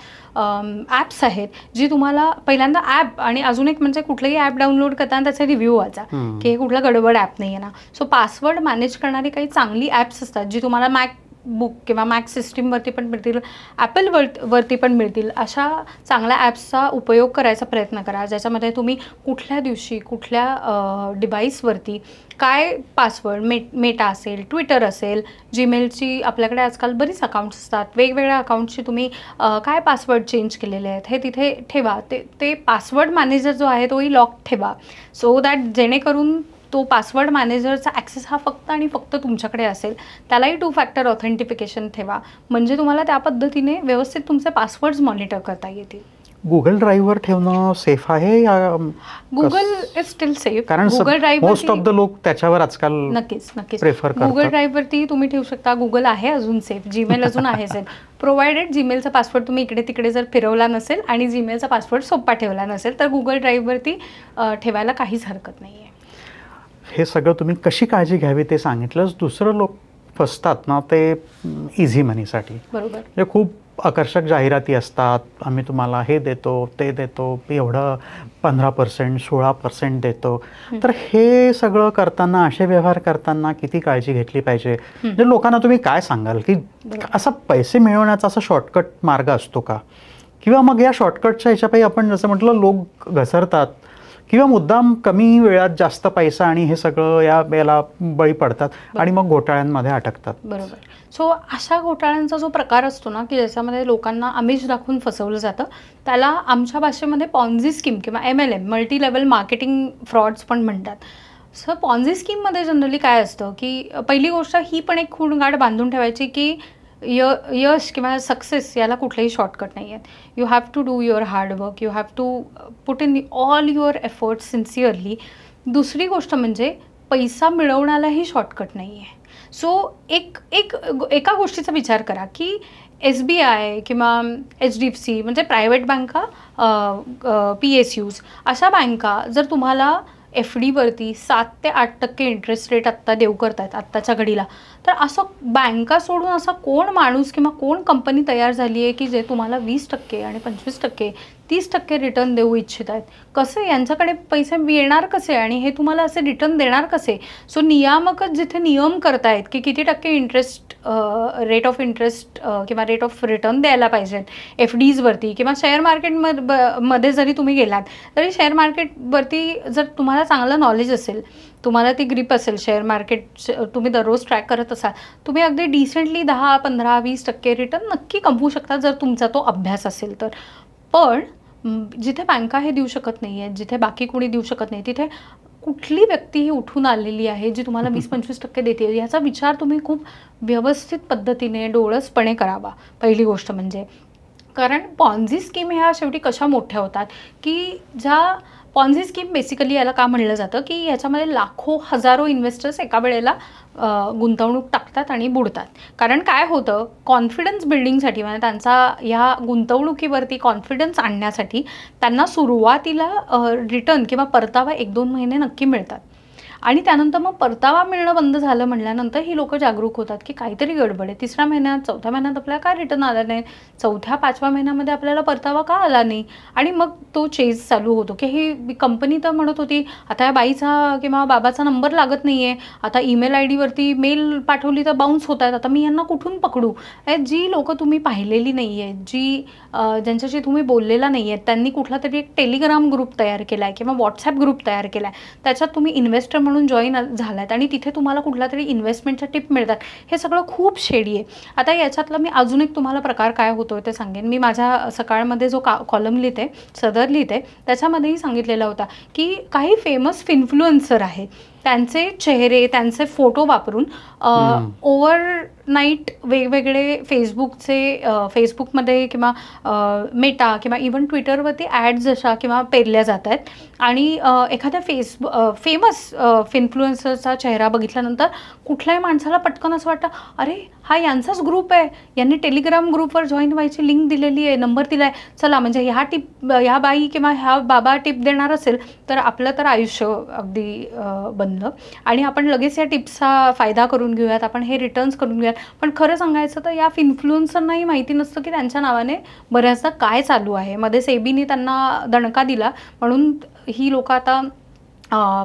ॲप्स आहेत जी तुम्हाला पहिल्यांदा ॲप, आणि अजून एक म्हणजे कुठलंही ॲप डाउनलोड करताना त्याचे रिव्ह्यू वाचा की हे कुठलं गडबड ॲप नाही आहे ना. सो पासवर्ड मॅनेज करणारी काही चांगली ॲप्स असतात जी तुम्हाला मॅकबुक किंवा मॅक सिस्टीमवरती पण मिळतील, ॲपलवरती पण मिळतील. अशा चांगल्या ॲप्सचा उपयोग करायचा प्रयत्न करा ज्याच्यामध्ये तुम्ही कुठल्या दिवशी कुठल्या डिव्हाइसवरती काय पासवर्ड, मेटा असेल, ट्विटर असेल, जीमेलची आपल्याकडे आजकाल बरीच अकाउंट्स असतात, वेगवेगळ्या अकाउंटची तुम्ही काय पासवर्ड चेंज केलेले आहेत हे तिथे ठेवा. ते पासवर्ड मॅनेजर जो आहे तोही लॉक ठेवा, सो दॅट जेणेकरून तो पासवर्ड मॅनेजरचा ॲक्सेस हा फक्त आणि फक्त तुमच्याकडे असेल. त्यालाही 2 फॅक्टर ऑथेंटिफिकेशन ठेवा, म्हणजे तुम्हाला त्या पद्धतीने व्यवस्थित तुमचे पासवर्ड्स मॉनिटर करता येतील. गुगल ड्राईव्हवर ठेवणं सेफ आहे या? गुगल इज स्टील सेफ, कारण Google drive most of the लोक त्याच्यावर आजकाल नक्कीच प्रेफर करतात. गुगल ड्राईव्हवरती तुम्ही ठेवू शकता. गुगल आहे अजून सेफ, जीमेल अजून आहे सेफ, प्रोव्हायडेड जीमेलचा पासवर्ड तुम्ही इकडे तिकडे जर फिरवला नसेल आणि जीमेलचा पासवर्ड सोपा ठेवला नसेल तर गुगल ड्राईव्हवरती ठेवायला काहीच हरकत नाही आहे. हे सगळं तुम्ही कशी काळजी घ्यावी ते सांगितलंच. दुसरं लोक फसतात ना ते इझी मनीसाठी, बरोबर, म्हणजे खूप आकर्षक जाहिराती असतात, आम्ही तुम्हाला हे देतो ते देतो, एवढं 15% 16% देतो. तर हे सगळं करताना, असे व्यवहार करताना किती काळजी घेतली पाहिजे? म्हणजे लोकांना तुम्ही काय सांगाल की असा पैसे मिळवण्याचा असा शॉर्टकट मार्ग असतो का, किंवा मग या शॉर्टकटच्या ह्याच्यापायी आपण जसं म्हटलं लोक घसरतात किंवा मुद्दाम कमी वेळात जास्त पैसा आणि हे सगळं याला बळी पडतात आणि मग घोटाळ्यांमध्ये अटकतात? बरोबर. सो अशा घोटाळ्यांचा जो प्रकार असतो ना की ज्याच्यामध्ये लोकांना आमिष दाखवून फसवलं जातं त्याला आमच्या भाषेमध्ये पॉन्झी स्कीम किंवा MLM, multi level marketing frauds पण म्हणतात. सो पॉन्झी स्कीममध्ये जनरली काय असतं की पहिली गोष्ट ही पण एक खूणगाठ बांधून ठेवायची की यश किंवा सक्सेस याला कुठलेही शॉर्टकट नाही आहेत. You have to do your hard work, you have to put in all your efforts sincerely. दुसरी गोष्ट म्हणजे पैसा मिळवण्यालाही शॉर्टकट नाही आहे. सो एका गोष्टीचा विचार करा की SBI किंवा HDFC म्हणजे प्रायव्हेट बँका, PSUs अशा बँका जर तुम्हाला FDवरती 7 ते 8% इंटरेस्ट रेट आत्ता देऊ करतायत आत्ताच्या घडीला. तर असं बँका सोडून असा कोण माणूस किंवा कोण कंपनी तयार झाली आहे की जे तुम्हाला 20% आणि 25%, 30% रिटर्न देऊ इच्छित आहेत? कसे यांच्याकडे पैसे येणार कसे आणि हे तुम्हाला असे रिटर्न देणार कसे? सो नियामकच जिथे नियम करतायत की किती टक्के इंटरेस्ट, रेट ऑफ इंटरेस्ट किंवा रेट ऑफ रिटर्न द्यायला पाहिजेत FDजवरती, किंवा शेअर मार्केटमध्ये जरी तुम्ही गेलात तरी शेअर मार्केटवरती जर तुम्हाला चांगलं नॉलेज असेल, तुम्हाला ती ग्रीप असेल, शेअर मार्केट तुम्ही दररोज ट्रॅक करत असाल, तुम्ही अगदी डिसेंटली 10, 15, 20% रिटर्न नक्की कमवू शकता जर तुमचा तो अभ्यास असेल तर. पण जिथे बँका हे देऊ शकत नाही आहेत, जिथे बाकी कोणी देऊ शकत नाही, तिथे कुठली व्यक्ती ही उठून आलेली आहे जी तुम्हाला 20-25% देते, याचा विचार तुम्ही खूप व्यवस्थित पद्धतीने डोळसपणे करावा. पहिली गोष्ट म्हणजे, कारण पॉन्झी स्कीम ह्या शेवटी कशा मोठ्या होतात की ज्या पॉन्झी स्कीम बेसिकली याला का म्हणलं जातं की याच्यामध्ये लाखो हजारो इन्व्हेस्टर्स एका वेळेला गुंतवणूक टाकतात आणि बुडतात. कारण काय होतं, कॉन्फिडन्स बिल्डिंगसाठी, म्हणजे त्यांचा ह्या गुंतवणुकीवरती कॉन्फिडन्स आणण्यासाठी त्यांना सुरुवातीला रिटर्न किंवा परतावा 1-2 महिने नक्की मिळतात. आणि त्यानंतर मग परतावा मिळणं बंद झालं म्हणल्यानंतर ही लोक जागरूक होतात की काहीतरी गडबड आहे. 3ऱ्या महिन्यात 4थ्या महिन्यात आपल्याला का रिटर्न आला नाही, 4थ्या 5व्या महिन्यामध्ये आपल्याला परतावा का आला नाही, आणि मग तो चेस चालू होतो की ही कंपनी तर म्हणत होती आता या बाईचा किंवा बाबाचा नंबर लागत नाही आहे, आता ईमेल ID वरती मेल पाठवली तर बाउन्स होत आहेत, आता मी यांना कुठून पकडू. जी लोकं तुम्ही पाहिलेली नाही आहेत, ज्यांच्याशी तुम्ही बोललेला नाही आहेत, त्यांनी कुठला तरी एक टेलिग्राम ग्रुप तयार केला आहे किंवा व्हॉट्सॲप ग्रुप तयार केला आहे, त्याच्यात तुम्ही इन्व्हेस्टर म्हणून जॉईन झालात आणि तिथे तुम्हाला कुठला तरी इन्व्हेस्टमेंटच्या टिप मिळतात. हे सगळं खूप शेडी आहे. आता याच्यातलं मी अजून एक तुम्हाला प्रकार काय होतो ते सांगेन. मी माझ्या सकाळमध्ये जो कॉलम लिहिते, सदर लिहिते, त्याच्यामध्येही सांगितलेला होता की काही फेमस इन्फ्लुएन्सर आहे, त्यांचे चेहरे, त्यांचे फोटो वापरून ओव्हरनाईट वेगवेगळे फेसबुकमध्ये किंवा मेटा किंवा इवन ट्विटरवरती ॲड्स अशा किंवा पेरल्या जात आहेत. आणि एखाद्या फेमस इन्फ्लुएन्सरचा चेहरा बघितल्यानंतर कुठल्याही माणसाला पटकन असं वाटतं, अरे हा यांचाच ग्रुप आहे, यांनी टेलिग्राम ग्रुपवर जॉईन व्हायची लिंक दिलेली आहे, नंबर दिला आहे, चला म्हणजे ह्या बाई किंवा ह्या बाबा टिप देणार असेल तर आपलं तर आयुष्य अगदी बंद, आणि आपण लगेच या टिप्सचा फायदा करून घेऊयात, आपण हे रिटर्न्स करून घेऊयात. पण खरं सांगायचं तर या इन्फ्लुएन्सरनाही माहिती नसतं की त्यांच्या नावाने बऱ्याचदा काय चालू आहे. मध्ये सेबीने त्यांना दणका दिला म्हणून ही लोकं आता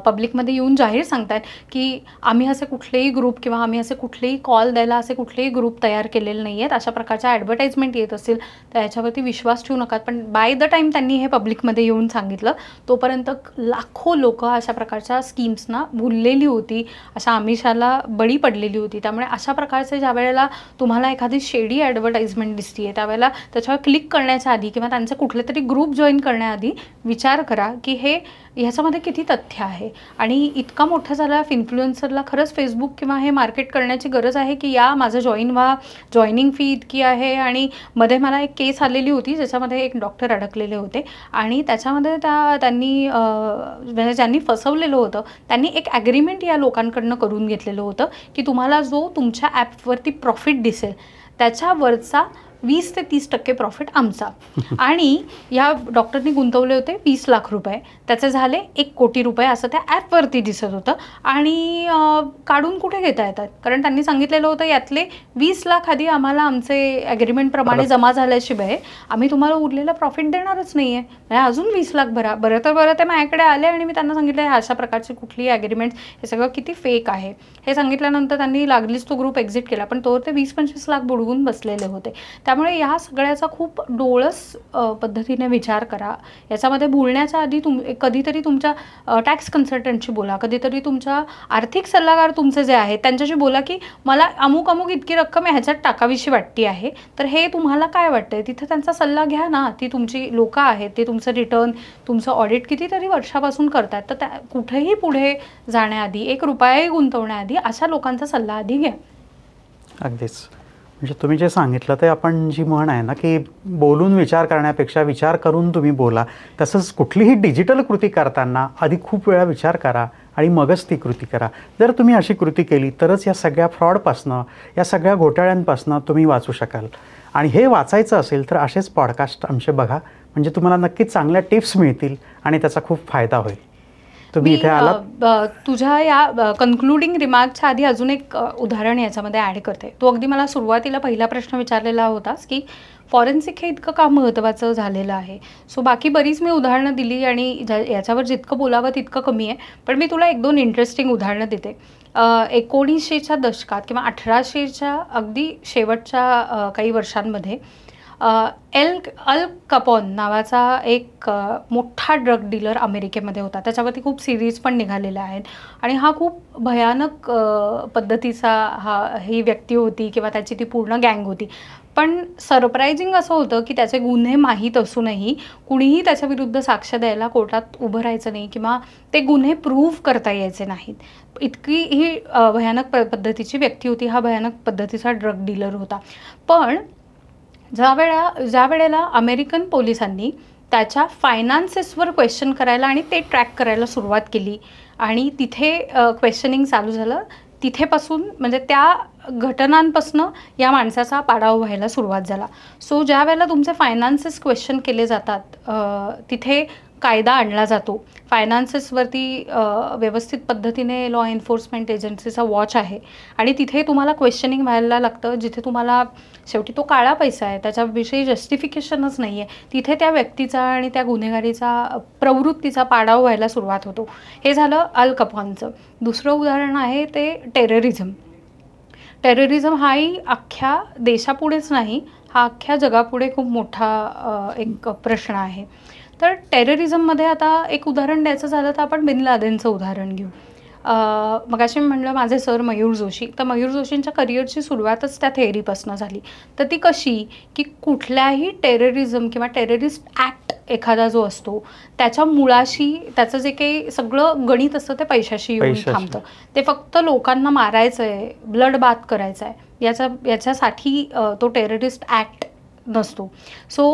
पब्लिकमध्ये येऊन जाहीर सांगतात की आम्ही असे कुठलेही ग्रुप किंवा आम्ही असे कुठलेही कॉल द्यायला असे कुठलेही ग्रुप तयार केलेले नाही आहेत. अशा प्रकारच्या ॲडव्हर्टाईजमेंट येत असेल तर याच्यावरती विश्वास ठेवू नका. पण बाय द टाईम त्यांनी हे पब्लिकमध्ये येऊन सांगितलं तोपर्यंत लाखो लोक अशा प्रकारच्या स्कीम्सना भुललेली होती, अशा आमिषाला बळी पडलेली होती. त्यामुळे अशा प्रकारचे ज्या वेळेला तुम्हाला एखादी शेडी ॲडव्हर्टाईजमेंट दिसते त्यावेळेला त्याच्यावर क्लिक करण्याच्या आधी किंवा त्यांचे कुठले तरी ग्रुप जॉईन करण्याआधी विचार करा की ह्याच्यामध्ये किती तथ्य आहे. आणि इतका मोठा झाला इन्फ्लुएन्सरला खरंच फेसबुक किंवा हे मार्केट करण्याची गरज आहे की माझं जॉईनिंग फी इतकी आहे. आणि मध्ये मला एक केस आलेली होती ज्याच्यामध्ये एक डॉक्टर अडकलेले होते आणि त्याच्यामध्ये त्यांनी म्हणजे ज्यांनी फसवलेलं होतं त्यांनी एक ॲग्रीमेंट या लोकांकडनं करून घेतलेलं होतं की तुम्हाला जो तुमच्या ॲपवरती प्रॉफिट दिसेल त्याच्यावरचा 20 ते 30% प्रॉफिट आमचा. आणि या डॉक्टरनी गुंतवले होते 20 लाख रुपये, त्याचे झाले 1 कोटी रुपये असं त्या ॲपवरती दिसत होतं. आणि काढून कुठे घेता येतात, कारण त्यांनी सांगितलेलं होतं यातले 20 लाख आधी आम्हाला आमचे ॲग्रीमेंटप्रमाणे जमा झाल्याशिवाय आम्ही तुम्हाला उरलेला प्रॉफिट देणारच नाही आहे, म्हणजे अजून 20 लाख भरा. बरं ते माझ्याकडे आले आणि मी त्यांना सांगितलं अशा प्रकारची कुठली ॲग्रीमेंट, हे सगळं किती फेक आहे. हे सांगितल्यानंतर त्यांनी लागलीच तो ग्रुप एक्झिट केला, पण तोवर ते 20-25 लाख बुडवून बसलेले होते. त्यामुळे ह्या सगळ्याचा खूप डोळस पद्धतीने विचार करा. याच्यामध्ये बोलण्याच्या आधी कधीतरी तुमच्या टॅक्स कन्सल्टंटशी बोला, कधीतरी तुमच्या आर्थिक सल्लागार तुमचे जे आहेत त्यांच्याशी बोला की मला अमुक इतकी रक्कम ह्याच्यात टाकावीशी वाटती आहे, तर हे तुम्हाला काय वाटतंय, तिथे त्यांचा सल्ला घ्या ना. ती तुमची लोकं आहेत, ते तुमचं रिटर्न, तुमचं ऑडिट कितीतरी वर्षापासून करतात, तर त्या कुठेही पुढे जाण्याआधी 1 रुपयाही गुंतवण्याआधी अशा लोकांचा सल्ला आधी घ्या. अगदीच. म्हणजे तुम्ही जे सांगितलं ते आपण जी म्हण आहे ना की बोलून विचार करण्यापेक्षा विचार करून तुम्ही बोला, तसंच कुठलीही डिजिटल कृती करताना आधी खूप वेळा विचार करा आणि मगच ती कृती करा. जर तुम्ही अशी कृती केली तरच या सगळ्या फ्रॉडपासनं, या सगळ्या घोटाळ्यांपासनं तुम्ही वाचू शकाल. आणि हे वाचायचं असेल तर असेच पॉडकास्ट आमचे बघा, म्हणजे तुम्हाला नक्कीच चांगल्या टिप्स मिळतील आणि त्याचा खूप फायदा होईल. तुम्ही इथे आलात. तुझ्या या कन्क्लुडिंग रिमार्कच्या आधी अजून एक उदाहरण याच्यामध्ये ॲड करते. तू अगदी मला सुरुवातीला पहिला प्रश्न विचारलेला होतास की फॉरेन्सिक हे इतकं का महत्त्वाचं झालेलं आहे. सो बाकी बरीच मी उदाहरणं दिली आणि याच्यावर जितकं बोलावं तितकं कमी आहे. पण मी तुला 1-2 इंटरेस्टिंग उदाहरणं देते. 1900च्या दशकात किंवा 1800च्या अगदी शेवटच्या काही वर्षांमध्ये अल कपॉन नावाचा एक मोठा ड्रग डीलर अमेरिकेमध्ये होता. त्याच्यावरती खूप सिरीज पण निघालेल्या आहेत आणि हा खूप भयानक पद्धतीचा ही व्यक्ती होती किंवा त्याची ती पूर्ण गँग होती. पण सरप्रायझिंग असं होतं की त्याचे गुन्हे माहीत असूनही कुणीही त्याच्याविरुद्ध साक्ष द्यायला कोर्टात उभं राहायचं नाही किंवा ते गुन्हे प्रूव्ह करता यायचे नाहीत. इतकी ही भयानक पद्धतीची व्यक्ती होती. हा भयानक पद्धतीचा ड्रग डीलर होता. पण ज्या वेळेला अमेरिकन पोलिसांनी त्याच्या फायनान्सेसवर क्वेश्चन करायला आणि ते ट्रॅक करायला सुरुवात केली आणि तिथे क्वेश्चनिंग चालू झालं, तिथेपासून म्हणजे त्या घटनांपासून या माणसाचा पाडाव व्हायला सुरुवात झाला. सो ज्या वेळेला तुमचे फायनान्सेस क्वेश्चन केले जातात तिथे कायदा आणला जातो. फायनान्सेसवरती व्यवस्थित पद्धतीने लॉ एन्फोर्समेंट एजन्सीचा वॉच आहे आणि तिथे तुम्हाला क्वेश्चनिंग व्हायला लागतं. जिथे तुम्हाला शेवटी तो काळा पैसा आहे, त्याच्याविषयी जस्टिफिकेशनच नाही आहे, तिथे त्या व्यक्तीचा आणि त्या गुन्हेगारीचा प्रवृत्तीचा पाडाव व्हायला सुरुवात होतो. हे झालं अल कपॉनचं. दुसरं उदाहरण आहे ते टेररिझम. टेररिझम हाही अख्ख्या देशापुढेच नाही, हा अख्ख्या जगापुढे खूप मोठा एक प्रश्न आहे. तर टेररिझममध्ये आता एक उदाहरण द्यायचं झालं तर आपण बिन लादेनचं उदाहरण घेऊ. मगाशी मी म्हणलं माझे सर मयूर जोशी, तर मयूर जोशींच्या करिअरची सुरुवातच त्या थेअरीपासून झाली. तर ती कशी की कुठल्याही टेररिझम किंवा टेररिस्ट ॲक्ट एखादा जो असतो त्याच्या मुळाशी त्याचं जे काही सगळं गणित असतं ते पैशाशी येऊन थांबतं. ते फक्त लोकांना मारायचं आहे, ब्लड बाथ करायचा आहे, याच्यासाठी तो टेररिस्ट ॲक्ट नसतो. सो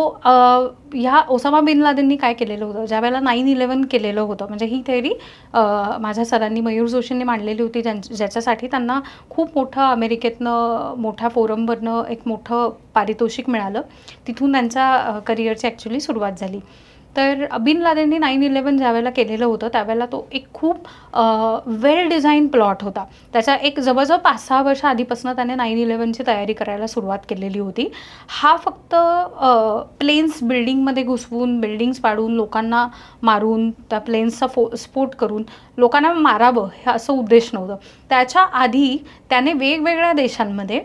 ह्या ओसामा बिन लादेननी काय केलेलं होतं, ज्या वेळेला 9/11 केलेलं होतं, म्हणजे ही थेअरी माझ्या सरांनी मयूर जोशींनी मांडलेली होती, ज्याच्यासाठी त्यांना खूप मोठं अमेरिकेतनं मोठ्या फोरमवरनं एक मोठं पारितोषिक मिळालं. तिथून त्यांच्या करिअरची ॲक्च्युली सुरुवात झाली. तर बिन लादेननी 9/11 ज्यावेळेला केलेलं होतं त्यावेळेला तो एक खूप वेल डिझाईन प्लॉट होता. त्याच्या एक जवळजवळ 5-6 वर्ष आधीपासून त्याने 9/11ची तयारी करायला सुरुवात केलेली होती. हा फक्त प्लेन्स बिल्डिंगमध्ये घुसवून, बिल्डिंग्स पाडून, लोकांना मारून, त्या प्लेन्सचा स्फोट करून लोकांना मारावं हे असं उद्देश नव्हतं. त्याच्या आधी त्याने वेगवेगळ्या देशांमध्ये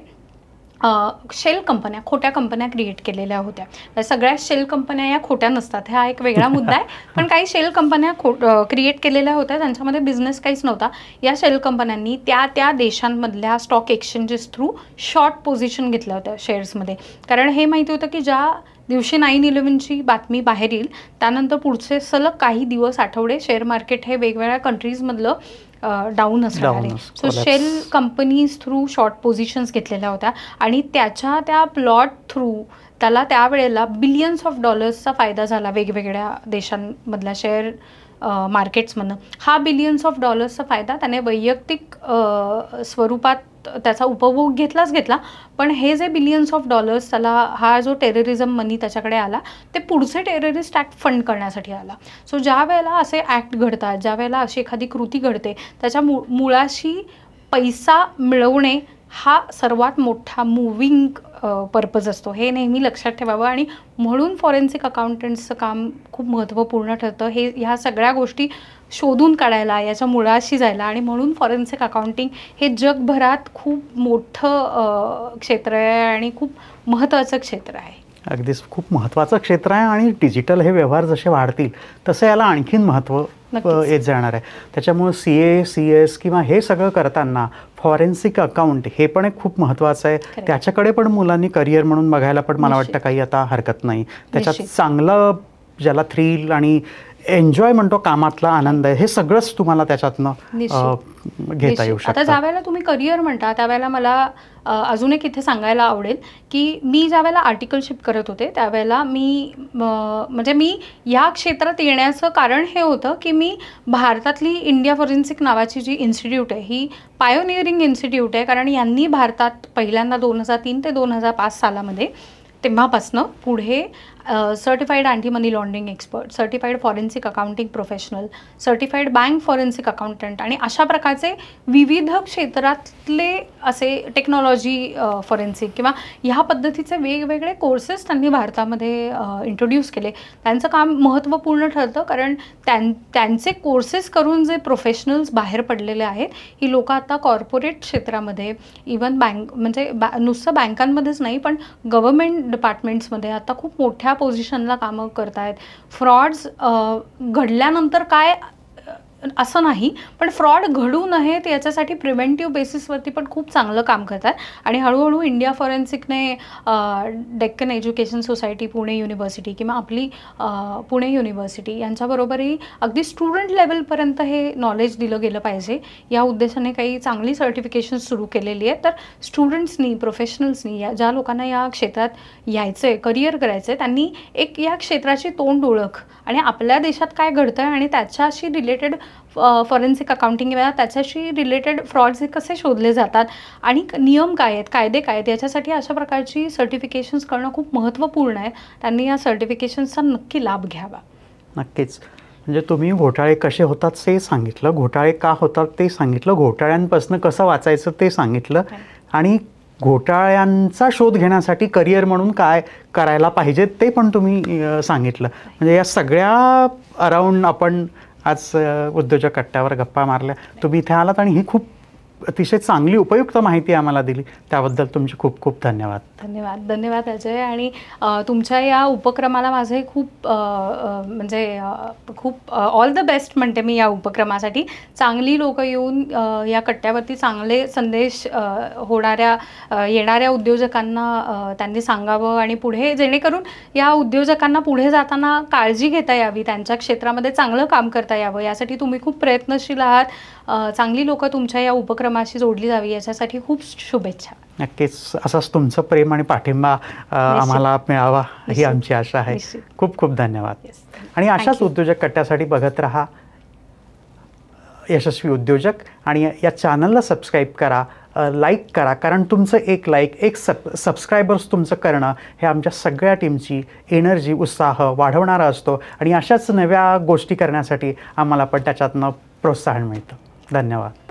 शेल कंपन्या, खोट्या कंपन्या क्रिएट केलेल्या होत्या. सगळ्या शेल कंपन्या या खोट्या नसतात, हा एक वेगळा मुद्दा आहे. पण काही शेल कंपन्या क्रिएट केलेल्या होत्या, त्यांच्यामध्ये बिझनेस काहीच नव्हता. या शेल कंपन्यांनी त्या देशांमधल्या stock exchanges through short position घेतल्या होत्या शेअर्समध्ये. कारण हे माहिती होतं की ज्या दिवशी 9/11ची बातमी बाहेर येईल त्यानंतर पुढचे सलग काही दिवस, आठवडे शेअर मार्केट हे वेगवेगळ्या कंट्रीजमधलं डाऊन असणार आहे. So shell companies through short positions घेतलेल्या होत्या आणि त्या प्लॉट थ्रू त्याला त्यावेळेला बिलियन्स ऑफ डॉलर्सचा फायदा झाला वेगवेगळ्या देशांमधल्या शेअर मार्केट्समधनं. हा बिलियन्स ऑफ डॉलर्सचा फायदा त्याने वैयक्तिक स्वरूपात त्याचा उपभोग घेतला. पण हे जे बिलियन्स ऑफ डॉलर्स त्याला हा जो टेररिझम मनी त्याच्याकडे आला ते पुढचे टेररिस्ट ॲक्ट फंड करण्यासाठी आला. सो ज्या वेळेला असे ॲक्ट घडतात, ज्या वेळेला अशी एखादी कृती घडते, त्याच्या मुळाशी पैसा मिळवणे हा सर्वात मोठा मूविंग पर्पज असतो. हे नेहमी लक्षात ठेवावं आणि म्हणून फॉरेन्सिक अकाउंटंट्सचं काम खूप महत्त्वपूर्ण ठरतं. ह्या सगळ्या गोष्टी शोधून काढायला, याच्या मुळाशी जायला. आणि म्हणून फॉरेन्सिक अकाउंटिंग हे जगभरात खूप मोठं क्षेत्र आहे आणि खूप महत्त्वाचं क्षेत्र आहे. अगदीच खूप महत्त्वाचं क्षेत्र आहे आणि डिजिटल हे व्यवहार जसे वाढतील तसं याला आणखीन महत्त्व येत जाणार आहे. त्याच्यामुळे CA, CS किंवा हे सगळं करताना फॉरेन्सिक अकाउंट हे पण एक खूप महत्त्वाचं आहे. त्याच्याकडे पण मुलांनी करिअर म्हणून बघायला पण मला वाटतं काही आता हरकत नाही. त्याच्यात चांगलं ज्याला थ्रिल आणि एन्जॉय म्हणतो, कामातला आनंद आहे, हे सगळंच तुम्हाला त्याच्यातनं घेता येऊ शकतं. आता ज्या वेळेला तुम्ही करिअर म्हणता त्यावेळेला मला अजून एक इथे सांगायला आवडेल की मी ज्या वेळेला आर्टिकलशिप करत होते त्यावेळेला मी या क्षेत्रात येण्याचं कारण हे होतं की मी भारतातली इंडिया फॉरेन्सिक नावाची जी इन्स्टिट्यूट आहे ही पायोनियरिंग इन्स्टिट्यूट आहे. कारण यांनी भारतात पहिल्यांदा 2003 ते 2005 सालामध्ये तेव्हापासनं पुढे certified anti money laundering expert, certified forensic accounting professional, certified bank forensic accountant आणि अशा प्रकारचे विविध क्षेत्रातले असे टेक्नॉलॉजी फॉरेन्सिक किंवा ह्या पद्धतीचे वेगवेगळे कोर्सेस त्यांनी भारतामध्ये इंट्रोड्यूस केले. त्यांचं काम महत्त्वपूर्ण ठरतं कारण त्यांचे कोर्सेस करून जे प्रोफेशनल्स बाहेर पडलेले आहेत ही लोकं आता कॉर्पोरेट क्षेत्रामध्ये इवन म्हणजे नुसतं बँकांमध्येच नाही पण गव्हर्मेंट डिपार्टमेंट्समध्ये आता खूप मोठ्या पोझिशनला कामं करत आहेत. फ्रॉड्स घडल्यानंतर काय असं नाही पण फ्रॉड घडू नयेत याच्यासाठी प्रिव्हेंटिव्ह बेसिसवरती पण खूप चांगलं काम करतात. आणि हळूहळू इंडिया फॉरेन्सिकने Deccan Education Society Pune University किंवा आपली पुणे युनिव्हर्सिटी यांच्याबरोबरही अगदी स्टुडंट लेवलपर्यंत हे नॉलेज दिलं गेलं पाहिजे या उद्देशाने काही चांगली सर्टिफिकेशन सुरू केलेली आहेत. तर स्टुडंट्सनी प्रोफेशनल्सनी ज्या लोकांना या क्षेत्रात यायचं आहे करिअर करायचं आहे त्यांनी एक या क्षेत्राची तोंड ओळख आणि आपल्या देशात काय घडतं आहे आणि त्याच्याशी रिलेटेड फॉरेन्सिक अकाउंटिंग किंवा त्याच्याशी रिलेटेड फ्रॉड्स हे कसे शोधले जातात आणि नियम काय आहेत कायदे काय आहेत याच्यासाठी अशा प्रकारची सर्टिफिकेशन्स करणं खूप महत्त्वपूर्ण आहे. त्यांनी या सर्टिफिकेशन्सचा नक्की लाभ घ्यावा. नक्कीच. म्हणजे तुम्ही घोटाळे कसे होतात ते सांगितलं, घोटाळे का होतात ते सांगितलं, घोटाळ्यांपासून कसं वाचायचं ते सांगितलं आणि घोटाळ्यांचा शोध घेण्यासाठी करिअर म्हणून काय करायला पाहिजे ते पण तुम्ही सांगितलं. म्हणजे या सगळ्या अराउंड आपण आज उद्योजक कट्ट्यावर गप्पा मारल्या. तुम्ही इथे आलात आणि ही खूप अतिशय चांगली उपयुक्त माहिती आम्हाला दिली त्याबद्दल तुमचे खूप खूप धन्यवाद. धन्यवाद. धन्यवाद अजय. आणि तुमच्या या उपक्रमाला माझे खूप म्हणजे खूप ऑल द बेस्ट म्हणते मी या उपक्रमासाठी. चांगली लोकं येऊन या कट्ट्यावरती चांगले संदेश येणाऱ्या उद्योजकांना त्यांनी सांगावं आणि पुढे जेणेकरून या उद्योजकांना पुढे जाताना काळजी घेता यावी, त्यांच्या क्षेत्रामध्ये चांगलं काम करता यावं यासाठी तुम्ही खूप प्रयत्नशील आहात. चांगली लोकं तुमच्या या उपक्रमाशी जोडली जावी याच्यासाठी खूप शुभेच्छा. नक्कीच असंच तुमचं प्रेम आणि पाठिंबा आम्हाला मिळावा ही आमची आशा आहे. खूप खूप धन्यवाद. आणि अशाच उद्योजक कट्ट्यासाठी बघत राहा यशस्वी उद्योजक आणि या चॅनलला सबस्क्राईब करा, लाईक करा कारण तुमचं एक लाईक एक सबस्क्रायबर्स तुमचं करणं हे आमच्या सगळ्या टीमची एनर्जी उत्साह वाढवणारा असतो आणि अशाच नव्या गोष्टी करण्यासाठी आम्हाला पण त्याच्यातनं प्रोत्साहन मिळतं. धन्यवाद.